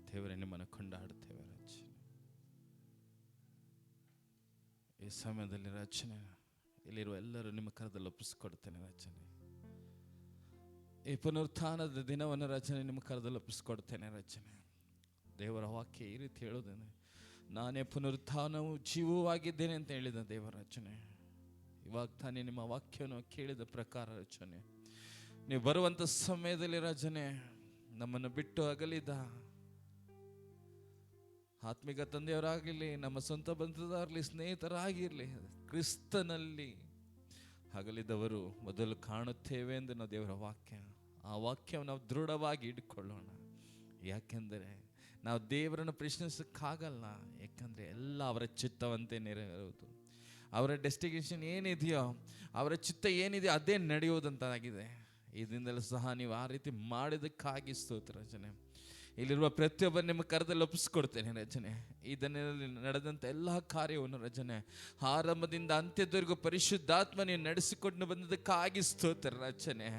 ದೇವರೇ, ನಿಮ್ಮನ್ನು ಕೊಂಡಾಡುತ್ತೇವೆ ರಚನೆ. ಈ ಸಮಯದಲ್ಲಿ ರಚನೆ ಇಲ್ಲಿರುವ ಎಲ್ಲರೂ ನಿಮ್ಮ ಕರದಲ್ಲಿ ಒಪ್ಪಿಸ್ಕೊಡ್ತೇನೆ ರಚನೆ. ಈ ಪುನರುತ್ಥಾನದ ದಿನವನ್ನು ರಚನೆ ನಿಮ್ಮ ಕರದಲ್ಲಿ ಒಪ್ಪಿಸ್ಕೊಡ್ತೇನೆ ರಚನೆ. ದೇವರ ವಾಕ್ಯ ಈ ರೀತಿ ಹೇಳೋದೇನೆ, ನಾನೇ ಪುನರುತ್ಥಾನವು ಜೀವವಾಗಿದ್ದೇನೆ ಅಂತ ಹೇಳಿದ ದೇವರ ರಚನೆ. ಇವಾಗ ತಾನೇ ನಿಮ್ಮ ವಾಕ್ಯವನ್ನು ಕೇಳಿದ ಪ್ರಕಾರ ರಚನೆ, ನೀವು ಬರುವಂಥ ಸಮಯದಲ್ಲಿ ರಚನೆ ನಮ್ಮನ್ನು ಬಿಟ್ಟು ಅಗಲಿದ ಆತ್ಮಿಕ ತಂದೆಯವರಾಗಿರಲಿ, ನಮ್ಮ ಸ್ವಂತ ಬಂಧುದಾಗಲಿ, ಸ್ನೇಹಿತರಾಗಿರಲಿ, ಕ್ರಿಸ್ತನಲ್ಲಿ ಅಗಲಿದವರು ಮೊದಲು ಕಾಣುತ್ತೇವೆ ಎಂದು ನಾವು ದೇವರ ವಾಕ್ಯ, ಆ ವಾಕ್ಯವನ್ನು ನಾವು ದೃಢವಾಗಿ ಇಟ್ಕೊಳ್ಳೋಣ. ಯಾಕೆಂದರೆ ನಾವು ದೇವರನ್ನು ಪ್ರಶ್ನಿಸೋಕ್ಕಾಗಲ್ಲ. ಯಾಕಂದರೆ ಎಲ್ಲ ಅವರ ಚಿತ್ತವಂತೆ ನೆರವೇರುವುದು. ಅವರ ಡೆಸ್ಟಿನೇಷನ್ ಏನಿದೆಯೋ, ಅವರ ಚಿತ್ತ ಏನಿದೆಯೋ ಅದೇ ನಡೆಯುವುದಂತಾಗಿದೆ. ಇದರಿಂದಲೂ ಸಹ ನೀವು ಆ ರೀತಿ ಮಾಡಿದಕ್ಕಾಗಿ ಸ್ತೋತ್ರ ರಚನೆ. ಇಲ್ಲಿರುವ ಪ್ರತಿಯೊಬ್ಬರು ನಿಮ್ಮ ಕರದಲ್ಲಿ ಒಪ್ಪಿಸ್ಕೊಡ್ತೇನೆ ರಚನೆ. ಈ ದಿನದಲ್ಲಿ ನಡೆದಂಥ ಎಲ್ಲ ಕಾರ್ಯವನ್ನು ರಚನೆ ಆರಂಭದಿಂದ ಅಂತ್ಯದವರೆಗೂ ಪರಿಶುದ್ಧಾತ್ಮ ನೀವು ನಡೆಸಿಕೊಂಡು ಬಂದದಕ್ಕಾಗಿ ಸ್ತೋತ್ರ ರಚನೆ.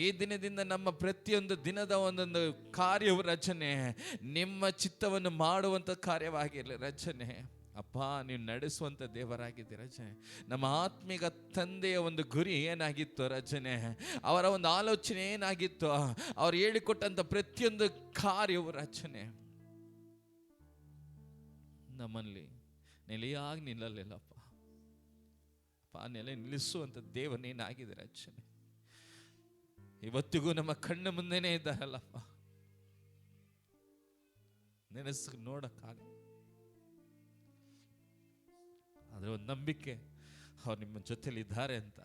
ಈ ದಿನದಿಂದ ನಮ್ಮ ಪ್ರತಿಯೊಂದು ದಿನದ ಒಂದೊಂದು ಕಾರ್ಯವು ರಚನೆ ನಿಮ್ಮ ಚಿತ್ತವನ್ನು ಮಾಡುವಂಥ ಕಾರ್ಯವಾಗಿರಲಿ ರಚನೆ. ಅಪ್ಪ, ನೀವು ನಡೆಸುವಂಥ ದೇವರಾಗಿದೆ ರಚನೆ. ನಮ್ಮ ಆತ್ಮಿಕ ತಂದೆಯ ಒಂದು ಗುರಿ ಏನಾಗಿತ್ತು ರಚನೆ, ಅವರ ಒಂದು ಆಲೋಚನೆ ಏನಾಗಿತ್ತು, ಅವ್ರು ಹೇಳಿಕೊಟ್ಟಂಥ ಪ್ರತಿಯೊಂದು ಕಾರ್ಯವು ರಚನೆ ನಮ್ಮಲ್ಲಿ ನೆಲೆಯಾಗಿ ನಿಲ್ಲಲಿಲ್ಲಪ್ಪ. ನೆಲೆ ನಿಲ್ಲಿಸುವಂಥ ದೇವನೇನಾಗಿದೆ ರಚನೆ. ಇವತ್ತಿಗೂ ನಮ್ಮ ಕಣ್ಣ ಮುಂದೆನೇ ಇದ್ದಾರಲ್ಲಪ್ಪ, ನೆನೆಸ್ ನೋಡಕ್ಕಾಗ. ಆದರೆ ಒಂದು ನಂಬಿಕೆ, ಅವ್ರು ನಿಮ್ಮ ಜೊತೆಲಿ ಇದ್ದಾರೆ ಅಂತ,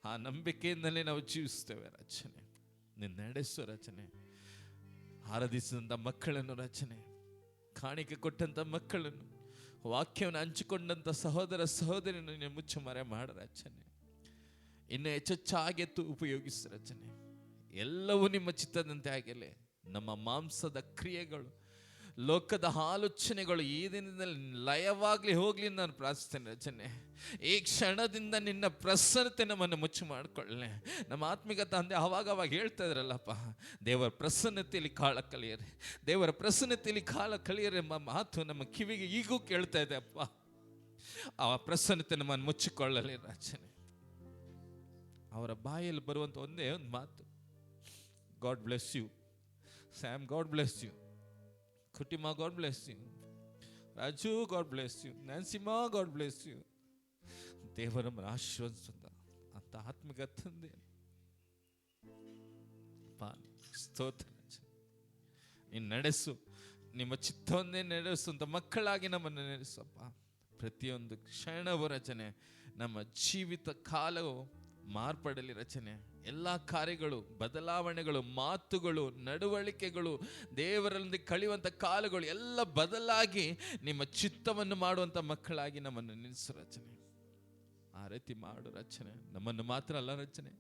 ಆ ನಂಬಿಕೆಯಿಂದಲೇ ನಾವು ಜೀವಿಸ್ತೇವೆ ರಚನೆ. ನಿನ್ನ ನಡೆಸೋ ರಚನೆ. ಆರಾಧಿಸಿದಂಥ ಮಕ್ಕಳನ್ನು ರಚನೆ, ಕಾಣಿಕೆ ಕೊಟ್ಟಂಥ ಮಕ್ಕಳನ್ನು, ವಾಕ್ಯವನ್ನು ಹಂಚಿಕೊಂಡಂಥ ಸಹೋದರ ಸಹೋದರಿಯನ್ನು ನೀನು ಮುಚ್ಚುಮರೆ ಮಾಡ ರಚನೆ. ಇನ್ನು ಹೆಚ್ಚೆಚ್ಚಾಗಿ ಉಪಯೋಗಿಸ ರಚನೆ. ಎಲ್ಲವೂ ನಿಮ್ಮ ಚಿತ್ತದಂತೆ ಆಗಲಿ. ನಮ್ಮ ಮಾಂಸದ ಕ್ರಿಯೆಗಳು, ಲೋಕದ ಆಲೋಚನೆಗಳು ಈ ದಿನದಲ್ಲಿ ಲಯವಾಗ್ಲಿ ಹೋಗ್ಲಿ ನಾನು ಪ್ರಾರ್ಥಿಸ್ತೇನೆ ರಚನೆ. ಈ ಕ್ಷಣದಿಂದ ನಿನ್ನ ಪ್ರಸನ್ನತೆ ನಮ್ಮನ್ನು ಮುಚ್ಚು ಮಾಡಿಕೊಳ್ಳೆ. ನಮ್ಮ ಆತ್ಮಿಕ ತಂದೆ ಅವಾಗ ಹೇಳ್ತಾ ಇದ್ರಲ್ಲಪ್ಪ, ದೇವರ ಪ್ರಸನ್ನತೆಯಲ್ಲಿ ಕಾಲ ಕಲಿಯರೆ, ದೇವರ ಪ್ರಸನ್ನತೆಯಲ್ಲಿ ಕಾಲ ಕಲಿಯರೆ ಎಂಬ ಮಾತು ನಮ್ಮ ಕಿವಿಗೆ ಈಗೂ ಕೇಳ್ತಾ ಇದೆ ಅಪ್ಪ. ಆ ಪ್ರಸನ್ನತೆ ನಮ್ಮನ್ನು ಮುಚ್ಚಿಕೊಳ್ಳಲಿ ರಚನೆ. ಅವರ ಬಾಯಲ್ಲಿ ಬರುವಂಥ ಒಂದೇ ಒಂದು ಮಾತು, God bless you Sam, God bless you ಕುಟಿಮಾ, God bless you Raju, God bless you ನ್ಯಾನ್ಸಿಮಾ, ಗಾಡ್ ಬ್ಲೆಸ್ ಯು. ದೇವರನ್ನು ಆಶೀರ್ವದಿಸುತ್ತ ಅಂತ ಆತ್ಮಿಕ ತಂದೆ ಸ್ತೋತ್ರ. ನೀನು ನಡೆಸು, ನಿಮ್ಮ ಚಿತ್ತವನ್ನೇ ನಡೆಸುವಂತ ಮಕ್ಕಳಾಗಿ ನಮ್ಮನ್ನು ನಡೆಸಪ್ಪ. ಪ್ರತಿಯೊಂದು ಕ್ಷಣವೂ ರಚನೆ, ನಮ್ಮ ಜೀವಿತ ಕಾಲವು ಮಾರ್ಪಡಲಿ ರಚನೆ. ಎಲ್ಲ ಕಾರ್ಯಗಳು, ಬದಲಾವಣೆಗಳು, ಮಾತುಗಳು, ನಡವಳಿಕೆಗಳು, ದೇವರೊಂದಿಗೆ ಕಳೆಯುವಂಥ ಕಾಲಗಳು ಎಲ್ಲ ಬದಲಾಗಿ ನಿಮ್ಮ ಚಿತ್ತವನ್ನು ಮಾಡುವಂಥ ಮಕ್ಕಳಾಗಿ ನಮ್ಮನ್ನು ನಿಲ್ಲಿಸು ರಚನೆ. ಆ ರೀತಿ ಮಾಡು ರಚನೆ. ನಮ್ಮನ್ನು ಮಾತ್ರ ಅಲ್ಲ ರಚನೆ,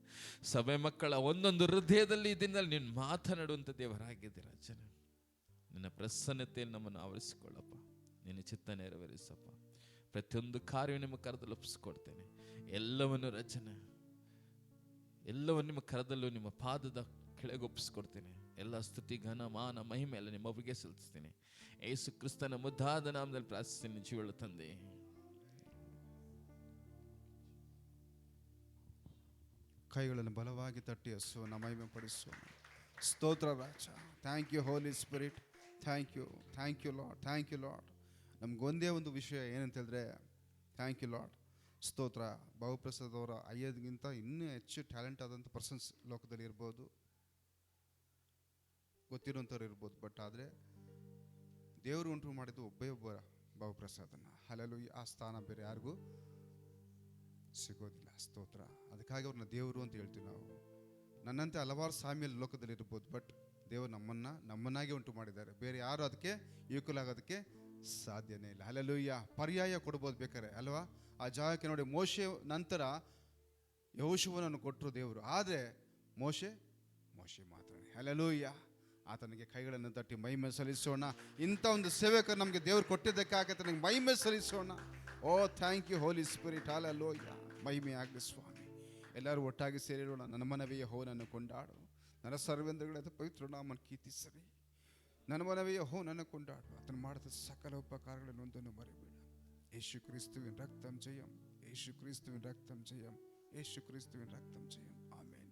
ಸಭೆ ಮಕ್ಕಳ ಒಂದೊಂದು ಹೃದಯದಲ್ಲಿ ಇದರಿಂದ ನೀನು ಮಾತನಾಡುವಂಥ ದೇವರಾಗಿದೆ ರಚನೆ. ನಿನ್ನ ಪ್ರಸನ್ನತೆಯಲ್ಲಿ ನಮ್ಮನ್ನು ಆವರಿಸಿಕೊಳ್ಳಪ್ಪ. ನಿನ್ನ ಚಿತ್ತ ನೆರವೇರಿಸಪ್ಪ. ಪ್ರತಿಯೊಂದು ಕಾರ್ಯ ನಿಮ್ಮ ಕರದಲ್ಲಿ ಒಪ್ಪಿಸ್ಕೊಡ್ತೇನೆ. ಎಲ್ಲವನ್ನು ರಚನೆ, ಎಲ್ಲವನ್ನು ನಿಮ್ಮ ಕರದಲ್ಲೂ ನಿಮ್ಮ ಪಾದದ ಕೆಳಗೆ ಒಪ್ಪಿಸ್ಕೊಡ್ತೇನೆ. ಎಲ್ಲ ಸ್ತುತಿ, ಘನ, ಮಾನ, ಮಹಿಮೆ ಎಲ್ಲ ನಿಮ್ಮೊಬ್ಬರಿಗೆ ಸಲ್ಲಿಸ್ತೀನಿ. ಯೇಸು ಕ್ರಿಸ್ತನ ಮುದ್ದಾದ ನಾಮದಲ್ಲಿ ಪ್ರಾರ್ಥಿಸ್ತೀನಿ ಜೀವಳ ತಂದೆ. ಕೈಗಳನ್ನು ಬಲವಾಗಿ ತಟ್ಟಿ ಹಸುವನ್ನು ಮಹಿಮೆ ಪಡಿಸುವ. ಸ್ತೋತ್ರ ರಾಜ. Thank you Holi Spirit. Thank you, thank you Lord, thank you Lord. ನಮಗೊಂದೇ ಒಂದು ವಿಷಯ ಏನಂತ ಹೇಳಿದ್ರೆ, ಥ್ಯಾಂಕ್ ಯು ಲಾರ್ಡ್. ಸ್ತೋತ್ರ. ಬಹುಪ್ರಸಾದ್ ಅವರ ಅಯ್ಯದ್ಗಿಂತ ಇನ್ನೂ ಹೆಚ್ಚು ಟ್ಯಾಲೆಂಟ್ ಆದಂಥ ಪರ್ಸನ್ಸ್ ಲೋಕದಲ್ಲಿ ಇರ್ಬೋದು, ಗೊತ್ತಿರುವಂಥವ್ರು ಇರ್ಬೋದು. ಬಟ್ ಆದರೆ ದೇವರು ಉಂಟು ಮಾಡಿದ್ದು ಒಬ್ಬ ಬಹುಪ್ರಸಾದನ. ಹಲಲುಯ್ಯ. ಆ ಸ್ಥಾನ ಬೇರೆ ಯಾರಿಗೂ ಸಿಗೋದಿಲ್ಲ. ಸ್ತೋತ್ರ. ಅದಕ್ಕಾಗಿ ಅವ್ರನ್ನ ದೇವರು ಅಂತ ಹೇಳ್ತೀವಿ ನಾವು. ನನ್ನಂತೆ ಹಲವಾರು ಸಾಮಿಯಲ್ಲಿ ಲೋಕದಲ್ಲಿ ಇರ್ಬೋದು, ಬಟ್ ದೇವರು ನಮ್ಮನ್ನಾಗೆ ಉಂಟು ಮಾಡಿದ್ದಾರೆ. ಬೇರೆ ಯಾರು ಅದಕ್ಕೆ ಈಕ್ವಲ್ ಆಗೋದಕ್ಕೆ ಸಾಧ್ಯನೇ ಇಲ್ಲ. ಹಲಲುಯ್ಯ. ಪರ್ಯಾಯ ಕೊಡ್ಬೋದು ಬೇಕಾರೆ ಅಲ್ವಾ. ಆ ಜಾಗಕ್ಕೆ ನೋಡಿ, ಮೋಶೆ ನಂತರ ಯೆಹೋಶುವನನ್ನು ಕೊಟ್ಟರು ದೇವರು, ಆದರೆ ಮೋಶೆ ಮಾತ್ರ. ಹಲ್ಲೆಲೂಯಾ. ಆತನಿಗೆ ಕೈಗಳನ್ನು ತಟ್ಟಿ ಮಹಿಮೆ ಸಲ್ಲಿಸೋಣ. ಇಂಥ ಒಂದು ಸೇವಕ ನಮಗೆ ದೇವರು ಕೊಟ್ಟಿದ್ದಕ್ಕಾಗಿ ನನಗೆ ಮಹಿಮೆ ಸಲ್ಲಿಸೋಣ. ಓ thank you Holi spirit. Hallelujah. ಮಹಿಮೆ ಆಗಲಿ ಸ್ವಾಮಿ. ಎಲ್ಲರೂ ಒಟ್ಟಾಗಿ ಸೇರಿರೋಣ. ನನ್ನ ಮನವೇ ಯೆಹೋವನನ್ನು ಕೊಂಡಾಡು, ನನ್ನ ಸರ್ವೇಂದ್ರಗಳಾದ ಪವಿತ್ರ ನಾಮನ ಕೀರ್ತಿಸಲಿ. ನನ್ನ ಮನವೇ ಯೆಹೋವನನ್ನು ಕೊಂಡಾಡು, ಆತನು ಮಾಡಿದ ಸಕಲ ಉಪಕಾರಗಳನ್ನು ಒಂದನ್ನು ಮರೆಯಬೇಡ. ಯೇಸು ಕ್ರಿಸ್ತುವಿನ ರಕ್ತಂ ಜಯಂ, ಯೇಸು ಕ್ರಿಸ್ತುವಿನ ರಕ್ತಂ ಜಯಂ, ಯೇಸು ಕ್ರಿಸ್ತುವಿನ ರಕ್ತಂ ಜಯಂ. ಆಮೆನ್.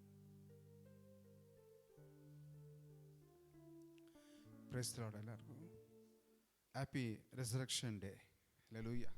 Praise the lord. ಎಲ್ಲರಿಗೂ ಹ್ಯಾಪಿ ರೆಸರೆಕ್ಷನ್ ಡೇ. ಹಲ್ಲೆಲೂಯಾ.